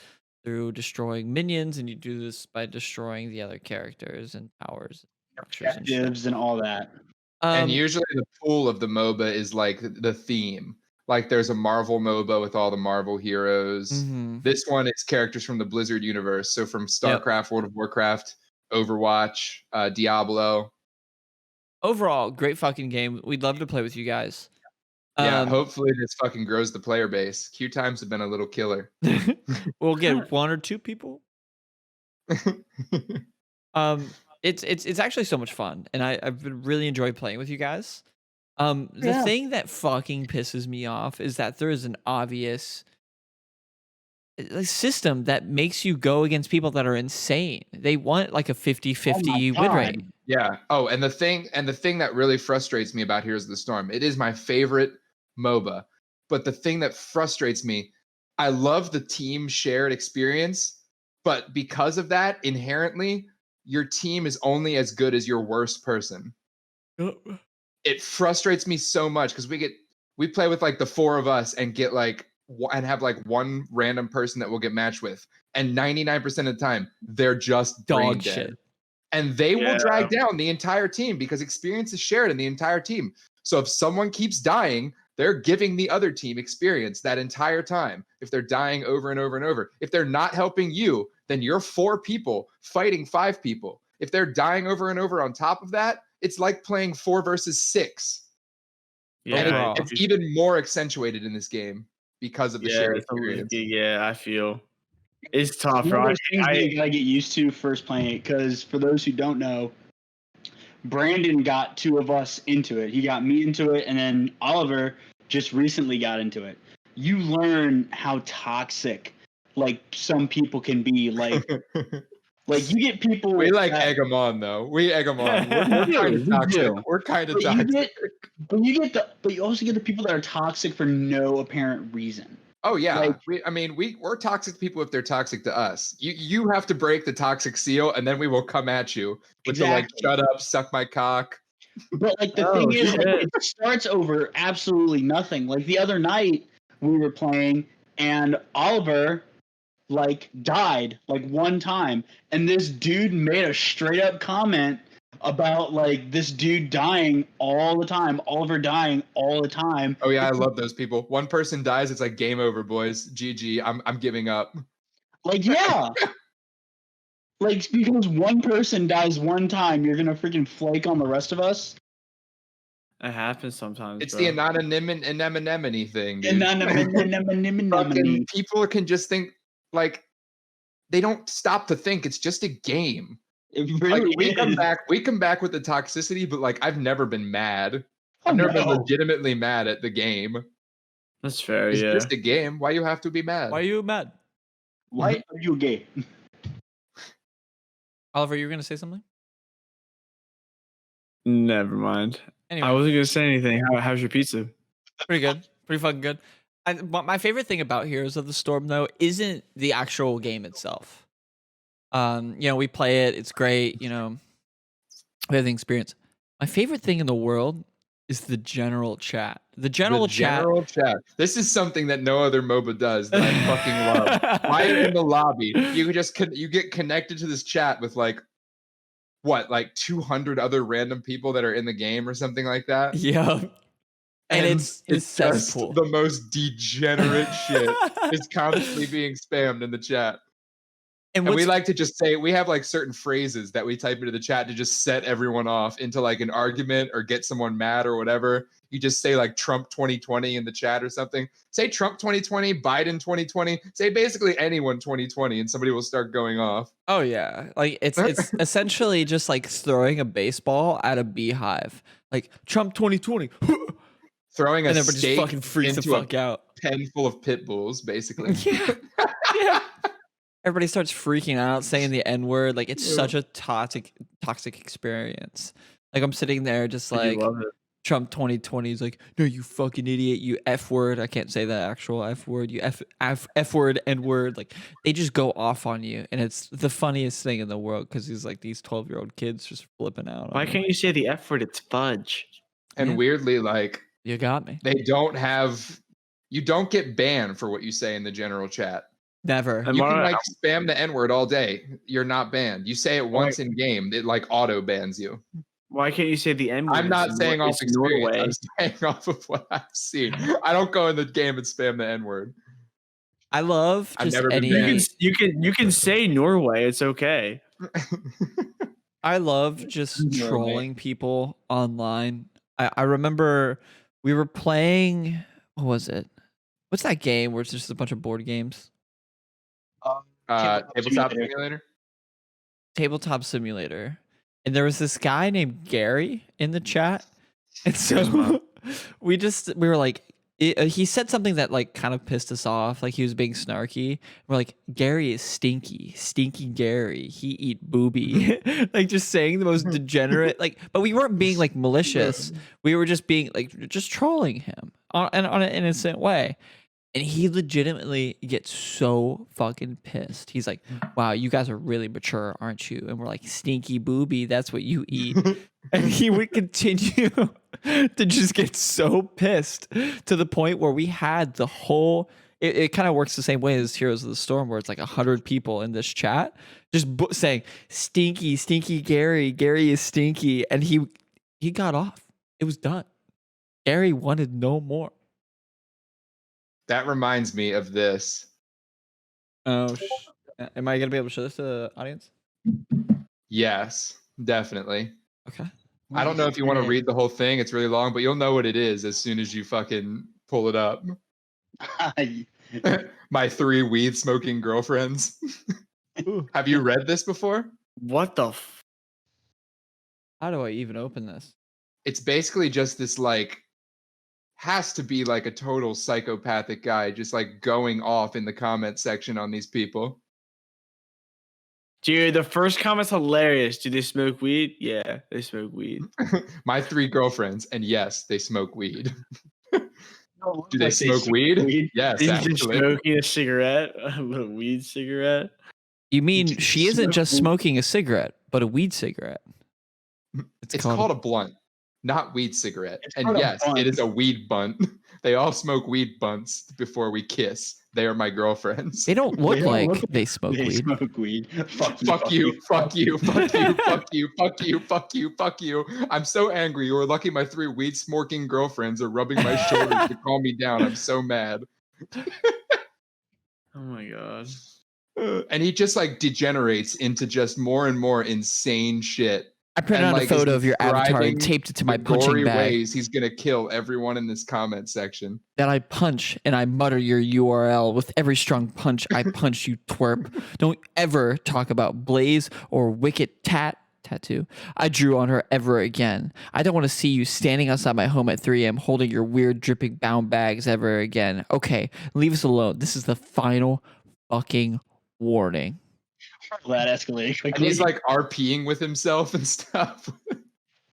through destroying minions, and you do this by destroying the other characters and towers, structures, and shit.
Objectives and all that.
And usually the pool of the MOBA is like the theme. Like there's a Marvel MOBA with all the Marvel heroes.
Mhm.
This one is characters from the Blizzard universe. So from StarCraft, World of Warcraft, Overwatch, Diablo.
Overall, great fucking game. We'd love to play with you guys.
Yeah, hopefully this fucking grows the player base. Queue times have been a little killer.
We'll get 1 or 2 people. It's actually so much fun, and I've been really enjoyed playing with you guys. The
Yeah.
thing that fucking pisses me off is that there is an obvious system that makes you go against people that are insane. They want like a 50-50 win rate.
Yeah. Oh, and the thing that really frustrates me about Heroes of the Storm, it is my favorite MOBA. But the thing that frustrates me, I love the team shared experience, but because of that, inherently, your team is only as good as your worst person. It frustrates me so much because we play with like the 4 of us and get like and have like one random person that we'll get matched with, and 99% of the time they're just brain
Dog
dead.
shit.
And they will drag down the entire team because experience is shared in the entire team. So if someone keeps dying, they're giving the other team experience that entire time. If they're dying over and over and over, if they're not helping you, then you're 4 people fighting 5 people. If they're dying over and over on top of that, it's like playing 4 versus 6.
Yeah,
And it's even more accentuated in this game because of the shared experience.
Yeah, I feel it's tough,
One of
right?
those things that you gotta get used to first playing it, because for those who don't know, Brandyn got 2 of us into it. He got me into it, and then Oliver just recently got into it. You learn how toxic like some people can be. Like you get people.
We like egg them on though. We egg them on. We're kind of toxic. We're kind of toxic.
But you also get the people that are toxic for no apparent reason.
Oh yeah,
Like,
we're toxic people if they're toxic to us. You have to break the toxic seal, and then we will come at you with the like, shut up, suck my cock.
But like the thing is, like, it starts over absolutely nothing. Like the other night we were playing, and Oliver like died like one time, and this dude made a straight up comment about like this dude dying all the time, Oliver dying all the time.
Oh yeah, I love those people. One person dies, it's like game over, boys. GG. I'm giving up.
Like yeah. Like because one person dies one time, you're gonna freaking flake on the rest of us.
It happens sometimes.
It's
bro.
the anemone thing, dude.
Fucking
people can just think like they don't stop to think. It's just a game.
It really
like, we
is.
come back with the toxicity, but like I've never been mad. I've never been legitimately mad at the game.
That's fair.
It's
yeah.
just a game. Why you have to be mad?
Why are you mad?
Why are you gay?
Oliver, you were gonna say something?
Never mind.
Anyway,
I wasn't gonna say anything. How's your pizza?
pretty good. Pretty fucking good. My favorite thing about Heroes of the Storm though isn't the actual game itself. We play it, it's great, we have the experience. My favorite thing in the world is the general chat. The general chat.
This is something that no other MOBA does that I fucking love. Why in the lobby? You get connected to this chat with like 200 other random people that are in the game or something like that.
Yeah. And it's
just the most degenerate shit is constantly being spammed in the chat. And we like to just say, we have like certain phrases that we type into the chat to just set everyone off into like an argument or get someone mad or whatever. You just say like Trump 2020 in the chat or something. Say Trump 2020, Biden 2020. Say basically anyone 2020 and somebody will start going off.
Oh yeah, like it's essentially just like throwing a baseball at a beehive. Like Trump 2020.
Throwing a
and everybody
steak
just fucking freaks the
into
fuck
a
out.
pen full of pit bulls, basically.
Yeah. Yeah. Everybody starts freaking out, saying the N-word. Like it's such a toxic experience. Like I'm sitting there just like Trump 2020 is like, no, you fucking idiot, you F word. I can't say the actual F word. You F word, N word. Like they just go off on you, and it's the funniest thing in the world because he's like these 12-year-old kids just flipping out.
Why can't you say the F word? It's fudge.
And weirdly, like
you got me.
They don't have. You don't get banned for what you say in the general chat.
Never.
You can like spam the N-word all day. You're not banned. You say it once in game, it like auto bans you.
Why can't you say the N-word?
I'm not saying off experience. I'm saying off of what I've seen. I don't go in the game and spam the N-word.
I love just
you can say Norway. It's okay.
I love just trolling people online. I remember we were playing. What was it? What's that game where it's just a bunch of board games?
Tabletop Simulator.
Tabletop Simulator. And there was this guy named Gary in the chat. And so we were like, he said something that like kind of pissed us off. Like he was being snarky. We're like, Gary is stinky Gary. He eat booby. Like just saying the most degenerate, like, but we weren't being like malicious. We were just being like, just trolling him on an innocent way. And he legitimately gets so fucking pissed. He's like, wow, you guys are really mature, aren't you? And we're like, stinky booby, that's what you eat. And he would continue to just get so pissed to the point where we had the whole, it kind of works the same way as Heroes of the Storm, where it's like 100 people in this chat just saying, stinky Gary is stinky. And he got off. It was done. Gary wanted no more.
That reminds me of this.
Oh, am I gonna be able to show this to the audience?
Yes, definitely.
Okay.
I don't know if you want to read the whole thing. It's really long, but you'll know what it is as soon as you fucking pull it up. My 3 weed smoking girlfriends. Have you read this before?
What the?
How do I even open this?
It's basically just this like. Has to be like a total psychopathic guy just like going off in the comment section on these people.
Dude, the first comment's hilarious. Do they smoke weed? Yeah, they smoke weed.
My 3 girlfriends, and yes, they smoke weed. Do they smoke weed? Yes,
He's
actually.
just smoking a cigarette, a little weed cigarette.
You mean she isn't just smoking a cigarette, but a weed cigarette?
It's called a blunt. Not weed cigarette. And yes, it is a weed bunt. They all smoke weed bunts before we kiss. They are my girlfriends.
They don't look like they smoke weed.
Smoke weed.
Fuck you. I'm so angry. You were lucky my 3 weed smoking girlfriends are rubbing my shoulders to calm me down. I'm so mad.
Oh my god.
And he just like degenerates into just more and more insane shit.
I printed out a photo of your avatar and taped it to my punching bag.
Ways he's gonna kill everyone in this comment section.
That I punch and I mutter your URL with every strong punch. I punch you, twerp. Don't ever talk about Blaze or Wicked tattoo I drew on her ever again. I don't want to see you standing outside my home at 3 a.m. holding your weird dripping bound bags ever again. Okay, leave us alone. This is the final fucking warning.
That escalated quickly.
And he's like RPing with himself and stuff.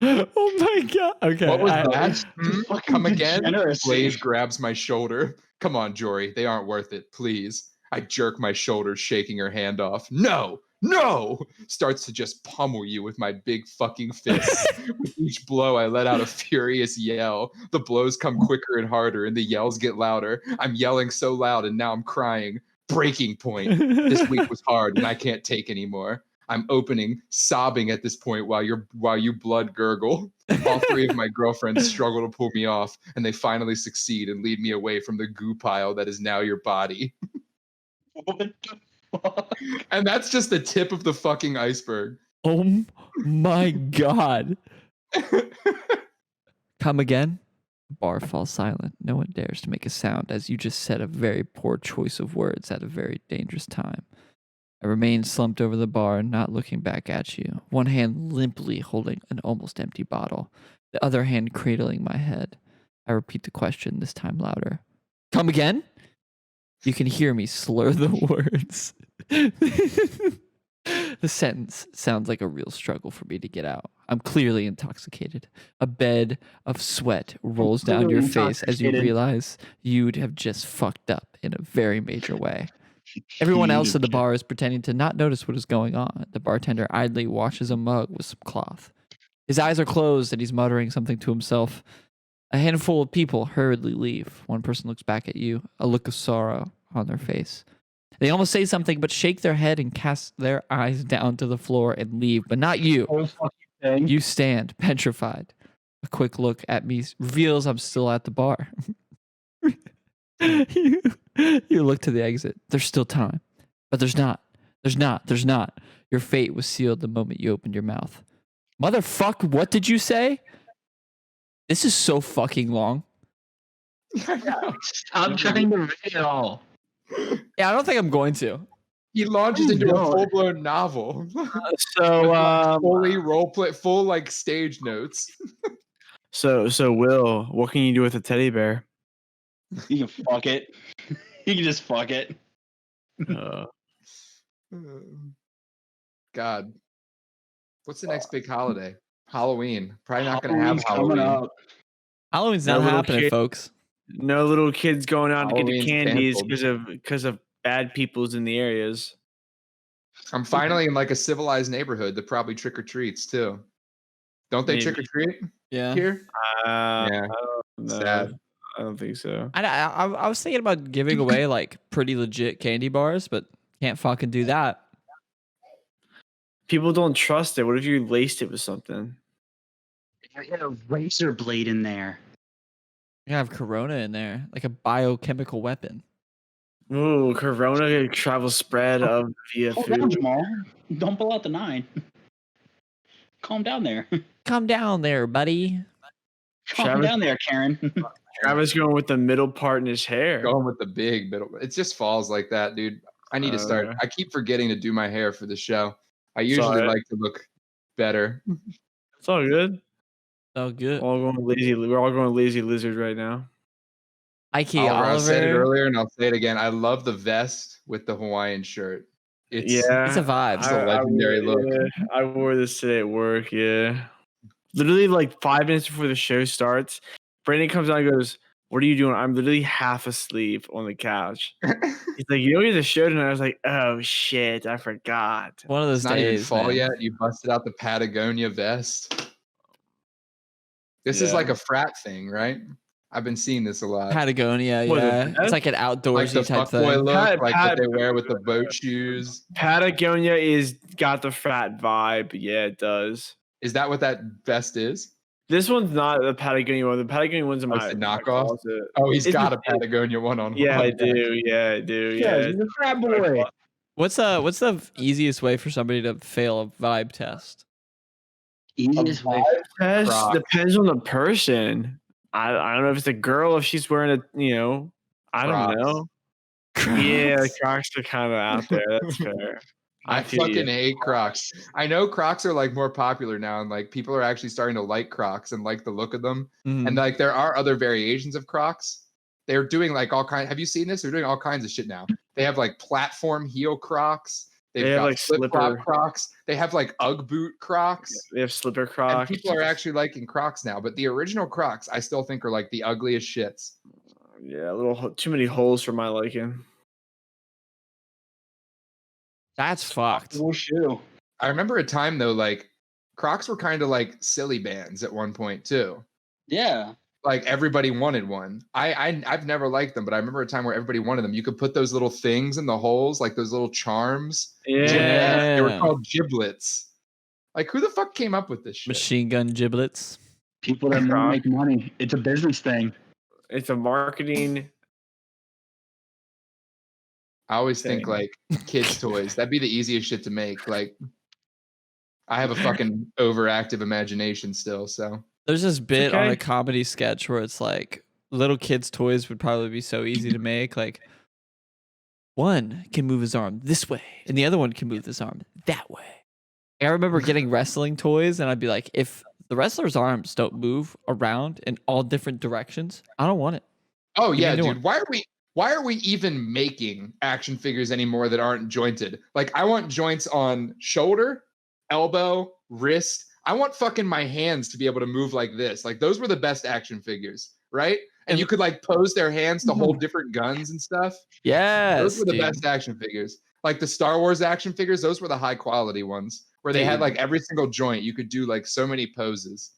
Oh my god. Okay.
What was that? Come again?
Degeneracy.
Blaze grabs my shoulder. Come on, Jory. They aren't worth it. Please. I jerk my shoulder, shaking her hand off. No! Starts to just pummel you with my big fucking fists. With each blow, I let out a furious yell. The blows come quicker and harder, and the yells get louder. I'm yelling so loud, and now I'm crying. Breaking point. This week was hard and I can't take anymore. I'm opening, sobbing at this point while you blood gurgle. All 3 of my girlfriends struggle to pull me off, and they finally succeed and lead me away from the goo pile that is now your body.
fuck?
And that's just the tip of the fucking iceberg.
Oh my god. Come again? The bar falls silent. No one dares to make a sound as you just said a very poor choice of words at a very dangerous time. I remain slumped over the bar, not looking back at you, one hand limply holding an almost empty bottle, the other hand cradling my head. I repeat the question, this time louder. Come again? You can hear me slur the words. The sentence sounds like a real struggle for me to get out. I'm clearly intoxicated. A bed of sweat rolls down your face as you realize you'd have just fucked up in a very major way. Everyone else at the bar is pretending to not notice what is going on. The bartender idly washes a mug with some cloth. His eyes are closed and he's muttering something to himself. A handful of people hurriedly leave. One person looks back at you, a look of sorrow on their face. They almost say something, but shake their head and cast their eyes down to the floor and leave. But not you. You stand petrified. A quick look at me reveals I'm still at the bar. You look to the exit. There's still time. But there's not. There's not. Your fate was sealed the moment you opened your mouth. Motherfuck, what did you say? This is so fucking long.
I'm trying to read it all.
Yeah, I don't think I'm going to.
He launches into a full-blown novel.
So
fully roleplay, full like stage notes.
So Will, what can you do with a teddy bear?
You can fuck it. You can just fuck it.
God. What's the next big holiday? Halloween. Probably not going to have Halloween.
Halloween's not happening, folks.
No little kids going out to get the
Halloween's
candies because of bad peoples in the areas.
I'm finally in like a civilized neighborhood that probably trick or treats too. Don't they trick or treat?
Yeah.
Here?
Yeah.
Sad.
I don't think so.
I was thinking about giving away like pretty legit candy bars, but can't fucking do that.
People don't trust it. What if you laced it with something?
I had a razor blade in there.
You have Corona in there, like a biochemical weapon.
Ooh, Corona travel spread of via
Calm
food.
down, Jamal. Don't pull out the 9. Calm down there.
Calm down there, buddy.
Calm down there, Karen.
Travis going with the middle part in his hair.
Going with the big middle. It just falls like that, dude. I need to start. I keep forgetting to do my hair for the show. I usually like to look better.
It's all good.
So good.
We're all going lazy lizard right now.
Ike
Oliver, I said it
Oliver.
earlier and I'll say it again. I love the vest with the Hawaiian shirt. It's
It's a vibe.
It's a legendary look.
Yeah, I wore this today at work. Yeah, literally like 5 minutes before the show starts, Brandyn comes out and goes, "What are you doing?" I'm literally half asleep on the couch. He's like, "You know, you have the show tonight." I was like, "Oh shit, I forgot."
One of those
It's not even
days,
fall
man.
yet. You busted out the Patagonia vest. This is
Yeah.
like a frat thing, right? I've been seeing this a lot.
Patagonia,
What,
yeah.
the
It's like an
Like
outdoorsy
the
type
fuckboy
thing.
look, like that they wear with the boat shoes.
Patagonia is got the frat vibe. Yeah, it does.
Is that what that vest is?
This one's not the Patagonia one. The Patagonia one's in
Oh,
my
it's a
my
knockoff?
closet.
Oh, he's
It's
got
a-
a Patagonia one on.
Yeah, I
on deck.
do. Yeah, I do.
Yeah,
Yeah.
he's a frat boy.
What's the easiest way for somebody to fail a vibe test?
Easiest way.
Test
Crocs.
depends on the person. I don't know if it's a girl, if she's wearing I don't know. Yeah, the Crocs are kind of out there. That's fair.
I
feel
fucking
you.
hate Crocs. I know Crocs are like more popular now, and like people are actually starting to like Crocs and like the look of them.
Mhm.
And like there are other variations of Crocs. They're doing like all kinds. Have you seen this? They're doing all kinds of shit now. They have like platform heel Crocs. They've
They have,
got
like,
flip-flop
slipper.
Crocs. They have like Ugg boot Crocs.
They have slipper
And
Crocs.
people are actually liking Crocs now, but the original Crocs I still think are like the ugliest shits.
Yeah, too many holes for my liking.
That's fucked.
Cool shoe.
I remember a time though, like Crocs were kind of like silly bands at one point too.
Yeah.
Like everybody wanted one. I've never liked them, but I remember a time where everybody wanted them. You could put those little things in the holes, like those little charms.
Yeah.
They were
Yeah.
called giblets. Like who the fuck came up with this shit?
Machine gun giblets.
People that want to make money. It's a business thing.
It's a marketing
I always think
Same.
like kids' toys. That'd be the easiest shit to make. Like, I have a fucking overactive imagination still. So
There's this bit on
okay.
a comedy sketch where it's like little kids' toys would probably be so easy to make. Like one can move his arm this way, and the other one can move his arm that way. I remember getting wrestling toys, and I'd be like, if the wrestler's arms don't move around in all different directions, I don't want it.
oh
Give me
yeah,
a new
dude. Why are we even making action figures anymore that aren't jointed? Like, I want joints on shoulder, elbow, wrist. I want fucking my hands to be able to move like this. Like, those were the best action figures, right? And you could like pose their hands to hold different guns and stuff. Those
Yes,
were the
dude.
best action figures. Like the Star Wars action figures, those were the high quality ones where they had
Dude.
like every single joint. You could do like so many poses.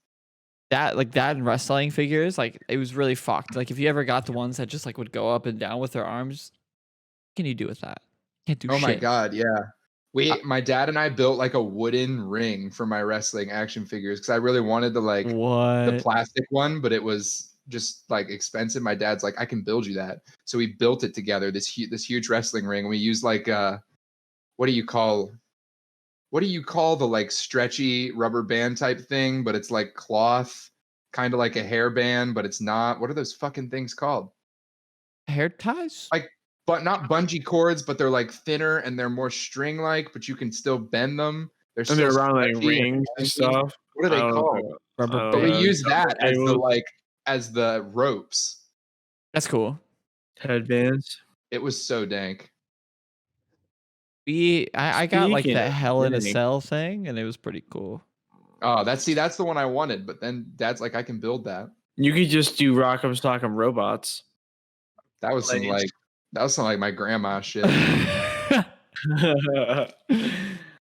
That and wrestling figures, like it was really fucked. Like if you ever got the ones that just like would go up and down with their arms, what can you do with that? Can't do
Oh
shit.
my god, yeah. My dad and I built like a wooden ring for my wrestling action figures because I really wanted the like the
What?
plastic one, but it was just like expensive. My dad's like, I can build you that, so we built it together. This huge wrestling ring. We used like what do you call the like stretchy rubber band type thing, but it's like cloth, kind of like a hairband, but it's not. What are those fucking things called?
Hair ties?
Like, but not bungee cords, but they're like thinner and they're more string like, but you can still bend them.
And they're
still
around like
stretchy and
rings and
bouncy.
stuff.
What are they
I don't know.
called?
Rubber
Oh,
But we
band.
use that as the
cables.
like as the ropes.
That's cool.
Headbands.
It was so dank.
I got like
Speaking
the
of
Hell in a
bending.
Cell thing, and it was pretty cool.
Oh, that's the one I wanted, but then Dad's like, I can build that.
You could just do Rock'em Sock'em Robots.
That was some like my grandma shit.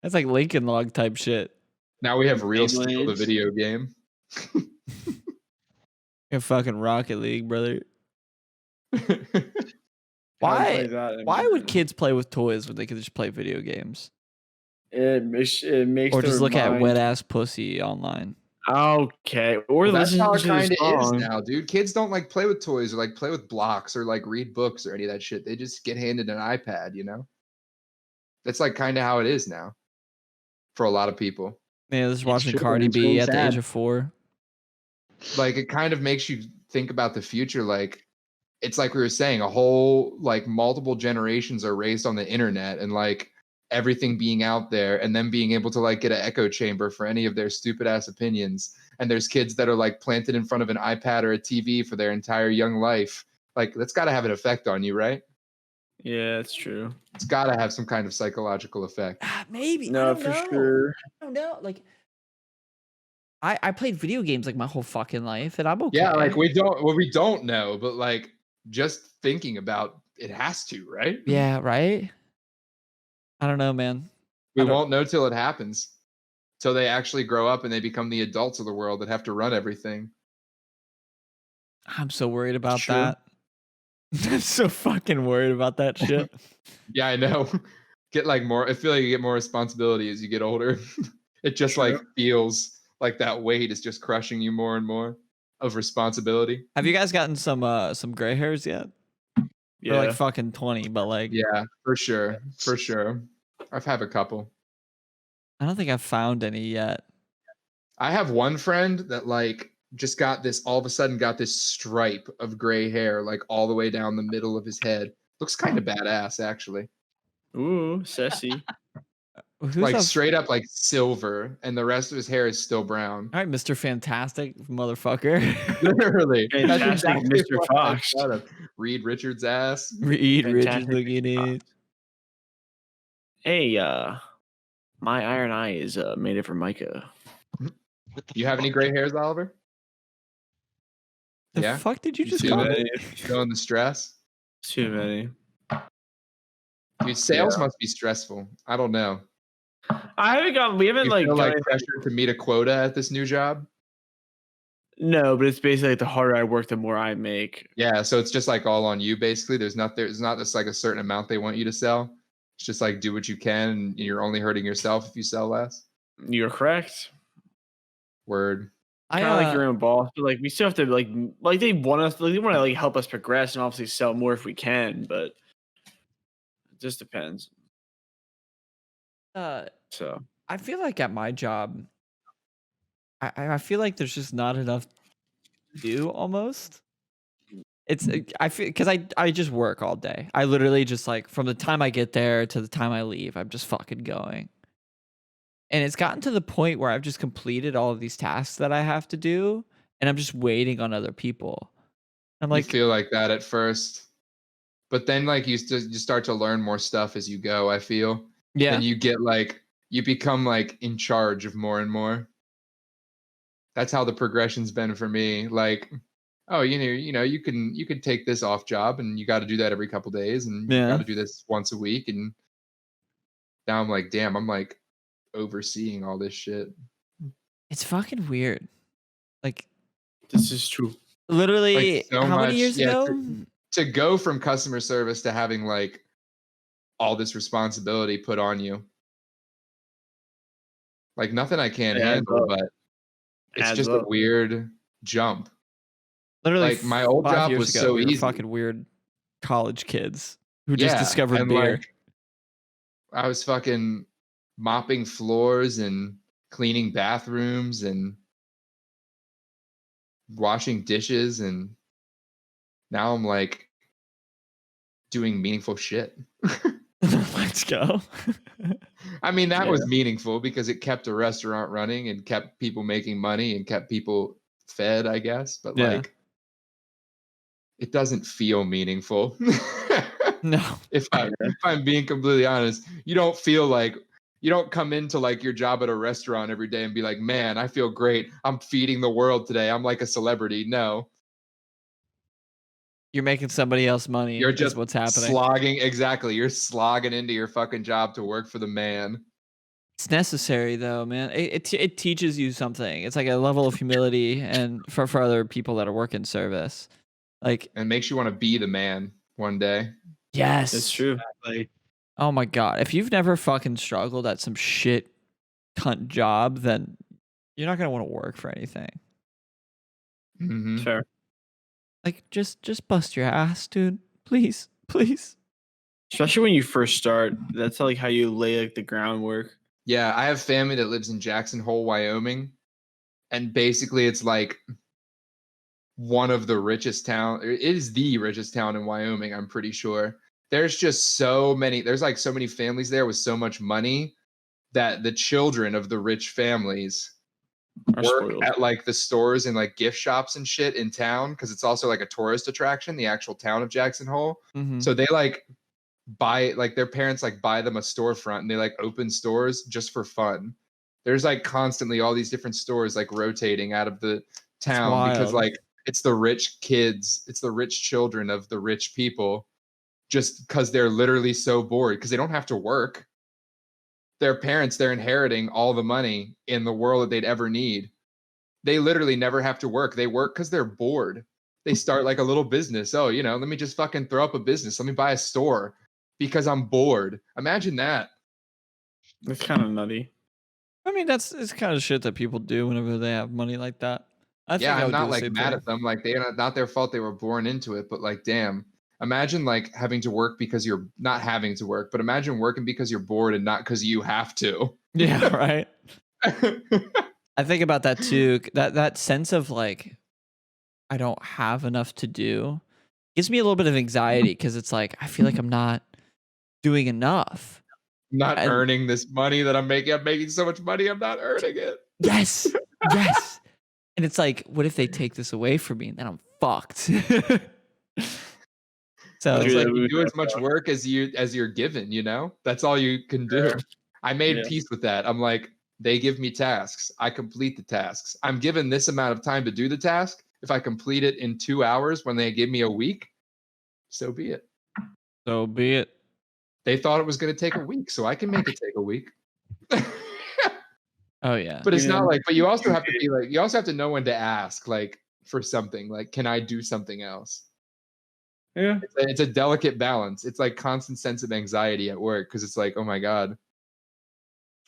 That's like Lincoln Log type shit.
Now we have Real Steel, the
Beyblades.
video game.
You're fucking Rocket League, brother.
Why
Why would kids play with toys when they could just play video games?
It makes
Or just
their
look at
mind-
wet ass pussy online?
Okay, or
Well, that's
listen
how it
to
kind
the
of is
song.
now, dude. Kids don't like play with toys or like play with blocks or like read books or any of that shit. They just get handed an iPad, you know? That's like kind of how it is now for a lot of people.
Man, just watching
true,
Cardi
it's
B
really
at the age
sad.
of 4.
Like, it kind of makes you think about the future. Like, it's like we were saying, a whole like multiple generations are raised on the internet and like everything being out there and then being able to like get an echo chamber for any of their stupid ass opinions. And there's kids that are like planted in front of an iPad or a TV for their entire young life. Like, that's got to have an effect on you, right?
Yeah, it's true.
It's got to have some kind of psychological effect.
Maybe. I
No,
don't
for
know.
sure.
I don't know. Like, I played video games like my whole fucking life, and I'm okay.
Yeah, like we don't know, but like just thinking about it has to, right?
Yeah, right? I don't know, man.
We
I don't-
won't know till it happens. Till they actually grow up and they become the adults of the world that have to run everything.
I'm so worried about
True.
that. I'm so fucking worried about that shit.
Yeah, I know. Get like more. I feel like you get more responsibility as you get older. It just
True.
like feels like that weight is just crushing you more and more of responsibility.
Have you guys gotten some gray hairs yet?
Yeah.
They're like fucking 20, but like
Yeah, for sure. For sure. I've had a couple.
I don't think I've found any yet.
I have one friend that like just got this all of a sudden got this stripe of gray hair like all the way down the middle of his head. Looks kind of badass actually.
Ooh, sassy.
Who's
Like
up-
straight up like silver and the rest of his hair is still brown.
All right, Mr. Fantastic motherfucker.
Literally. That's
Fantastic
exactly
Mr.
what I
Fox.
thought of. Reed Richards' ass.
Reed Richards
Fantastic
looking
Mr.
in.
Hey, my iron eye is made of Formica.
You have any gray hairs, Oliver?
The
Yeah?
fuck did you
You
just
see
call
that?
me?
Feeling the stress?
Too many.
Dude, sales
Yeah.
must be stressful. I don't know.
I haven't gotten. We haven't
You
like
feel like
gotten-
pressure to meet a quota at this new job?
No, but it's basically like the harder I work, the more I make.
Yeah, so it's just like all on you basically. There's not just like a certain amount they want you to sell. It's just like do what you can and you're only hurting yourself if you sell less.
You're correct.
Word.
Kind of like your own boss, but like we still have to like they want us, like they want to like help us progress and obviously sell more if we can. But just depends.
Uh,
So
I feel like at my job, I feel like there's just not enough to do almost. It's I feel because I just work all day. I literally just like from the time I get there to the time I leave, I'm just fucking going. And it's gotten to the point where I've just completed all of these tasks that I have to do, and I'm just waiting on other people. I'm
You
like,
feel like that at first, but then like you start to learn more stuff as you go. I feel.
yeah,
Then you get like you become like in charge of more and more. That's how the progression's been for me. Like, oh, you can take this off job, and you got to do that every couple days, and you got
yeah.
to do this once a week. And now I'm like, damn, I'm like overseeing all this shit.
It's fucking weird. Like
this is true.
Like
literally,
so
how many
much,
years
yeah.
ago?
To go from customer service to having like all this responsibility put on you, like nothing I can't
It adds
handle,
up.
but it's
Adds
just a
up.
weird jump.
Literally,
Like my old
5
job
years
was
ago,
so
we were
easy.
fucking weird college kids who just
Yeah,
discovered
and
beer.
like I was fucking mopping floors and cleaning bathrooms and washing dishes, and now I'm like doing meaningful shit.
Let's go.
I mean, that
Yeah.
was meaningful because it kept a restaurant running and kept people making money and kept people fed, I guess. But
Yeah.
like, it doesn't feel meaningful.
No.
If I'm being completely honest, you don't feel like you don't come into like your job at a restaurant every day and be like, man, I feel great. I'm feeding the world today. I'm like a celebrity. No,
You're making somebody else money
you're
is
just
what's happening.
slogging. Exactly. You're slogging into your fucking job to work for the man.
It's necessary though, man. It teaches you something. It's like a level of humility and for other people that are working service. Like,
And makes you want to be the man one day.
yes.
It's true.
Like,
Oh my god. If you've never fucking struggled at some shit cunt job, then you're not gonna want to work for anything.
Mhm.
Fair.
Like just bust your ass, dude. Please. Please.
Especially when you first start. That's like how you lay like the groundwork.
Yeah, I have family that lives in Jackson Hole, Wyoming, and basically it's like one of the richest town. It is the richest town in Wyoming, I'm pretty sure. There's just so many. There's like so many families there with so much money that the children of the rich families
Are
work
spoiled.
at like the stores and like gift shops and shit in town because it's also like a tourist attraction, the actual town of Jackson Hole.
Mm-hmm.
So they like buy like their parents like buy them a storefront and they like open stores just for fun. There's like constantly all these different stores like rotating out of the town because
wild.
like it's the rich kids, it's the rich children of the rich people, just because they're literally so bored because they don't have to work. Their parents, they're inheriting all the money in the world that they'd ever need. They literally never have to work. They work because they're bored. They start like a little business. Oh, let me just fucking throw up a business. Let me buy a store because I'm bored. Imagine that.
That's kind of nutty.
I mean, it's kind of shit that people do whenever they have money like that. I think
Yeah,
I
I'm
would do
not
the
like
same
mad
thing.
at them. Like they're not their fault they were born into it, but like damn. Imagine like having to work because you're not having to work, but imagine working because you're bored and not because you have to.
Yeah, right. I think about that too. That sense of like I don't have enough to do gives me a little bit of anxiety because it's like I feel like I'm not doing enough.
Not
And-
earning this money that I'm making. I'm making so much money, I'm not earning it.
Yes, yes. And it's like, what if they take this away from me and then I'm fucked? So
It's
Dude,
like
that
you
would
do
be
as much work as you're given. That's all you can do. I made
Yeah.
peace with that. I'm like, they give me tasks. I complete the tasks. I'm given this amount of time to do the task. If I complete it in 2 hours when they give me a week, so be it.
so be it.
They thought it was going to take a week, so I can make it take a week.
Oh yeah.
But it's
Yeah.
not like, but you also have to be like, you also have to know when to ask, like, for something. Like, can I do something else?
Yeah.
It's a delicate balance. It's like constant sense of anxiety at work because it's like, oh my God.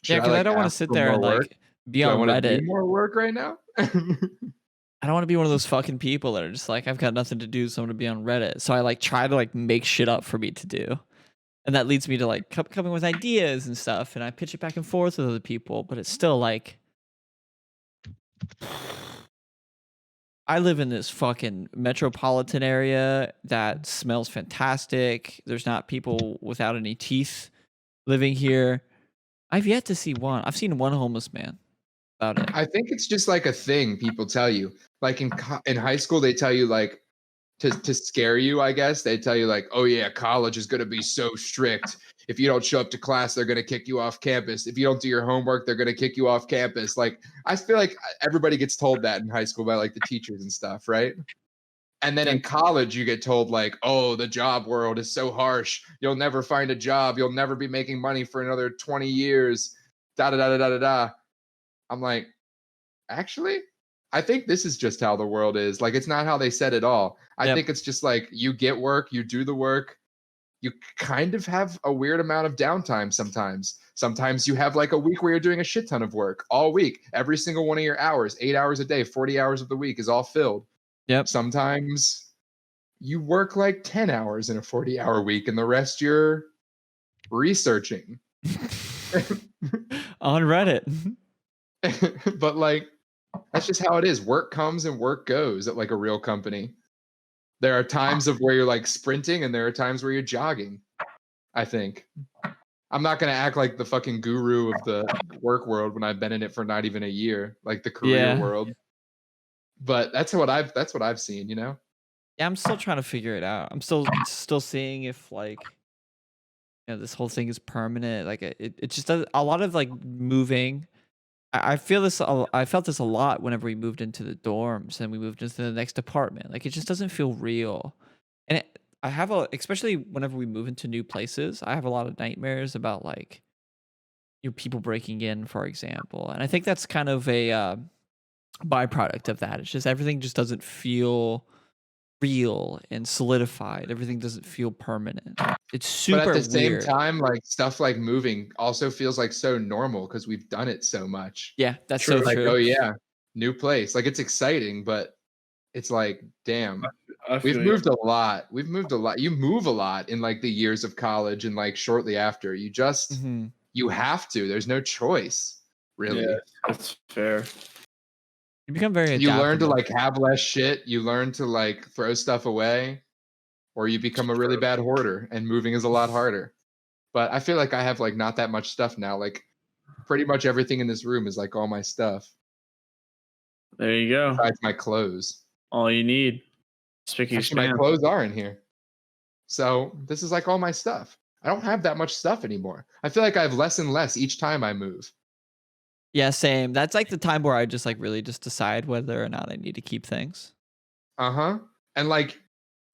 Yeah, because I
like,
don't want to
ask
sit
for
there
more
and
work?
like be
Do I
on
want to do
Reddit.
more work right now?
I don't want to be one of those fucking people that are just like, I've got nothing to do, so I'm gonna be on Reddit. So I like try to like make shit up for me to do. And that leads me to like coming with ideas and stuff, and I pitch it back and forth with other people, but it's still like I live in this fucking metropolitan area that smells fantastic. There's not people without any teeth living here. I've yet to see one. I've seen one homeless man. About it.
I think it's just like a thing people tell you. Like in high school, they tell you like to scare you, I guess. They tell you like, oh yeah, college is gonna be so strict. If you don't show up to class, they're gonna kick you off campus. If you don't do your homework, they're gonna kick you off campus. Like I feel like everybody gets told that in high school by like the teachers and stuff, right? And then in college, you get told like, oh, the job world is so harsh. You'll never find a job. You'll never be making money for another 20 years. Da da da da da da. I'm like, actually, I think this is just how the world is. Like, it's not how they said it all. I think it's just like you get work, you do the work. You kind of have a weird amount of downtime sometimes. Sometimes you have like a week where you're doing a shit ton of work all week. Every single one of your hours, 8 hours a day, 40 hours of the week is all filled.
Yep.
Sometimes you work like 10 hours in a 40-hour week and the rest you're researching.
On Reddit.
But like, that's just how it is. Work comes and work goes at like a real company. There are times of where you're like sprinting and there are times where you're jogging, I think. I'm not going to act like the fucking guru of the work world when I've been in it for not even a year, like the career world. But that's what I've seen, you know?
Yeah, I'm still trying to figure it out. I'm still seeing if like this whole thing is permanent. Like it just does a lot of like moving. I feel this. I felt this a lot whenever we moved into the dorms and we moved into the next apartment. Like it just doesn't feel real, and I have especially whenever we move into new places, I have a lot of nightmares about like people breaking in, for example, and I think that's kind of a byproduct of that. It's just everything just doesn't feel real and solidified. Everything doesn't feel permanent. It's super
But at the same
weird.
time, like stuff like moving also feels like so normal because we've done it so much.
Yeah, that's so
Like,
true.
oh yeah, new place. Like it's exciting, but it's like, damn,
I
we've
feel
moved a lot. We've moved a lot. You move a lot in like the years of college and like shortly after. You just you have to. There's no choice, really.
Yeah, that's fair.
You become very
You learn to
adaptable.
like have less shit. You learn to like throw stuff away, or you become a really bad hoarder, and moving is a lot harder. But I feel like I have like not that much stuff now. Like pretty much everything in this room is like all my stuff.
There you go.
Besides my clothes.
All you need. Speaking of
Actually, my clothes are in here. So this is like all my stuff. I don't have that much stuff anymore. I feel like I have less and less each time I move.
Yeah, same. That's like the time where I just like really just decide whether or not I need to keep things.
Uh-huh. And like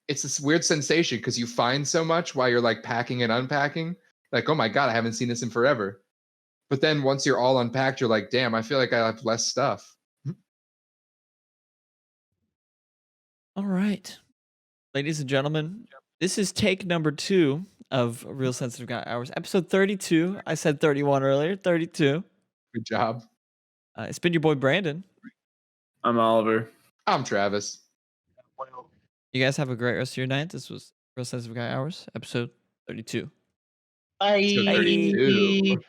it's this weird sensation because you find so much while you're like packing and unpacking. Like, oh my God, I haven't seen this in forever. But then once you're all unpacked, you're like, damn, I feel like I have less stuff.
All right. Ladies and gentlemen, this is take number 2 of Real Sensitive Guy Hours, episode 32. I said 31 earlier, 32.
Good job.
It's been your boy Brandon.
I'm Oliver.
I'm Travis.
You guys have a great rest of your night. This was Real Sensitive Guy Hours, episode 32.
Bye.
Episode 32.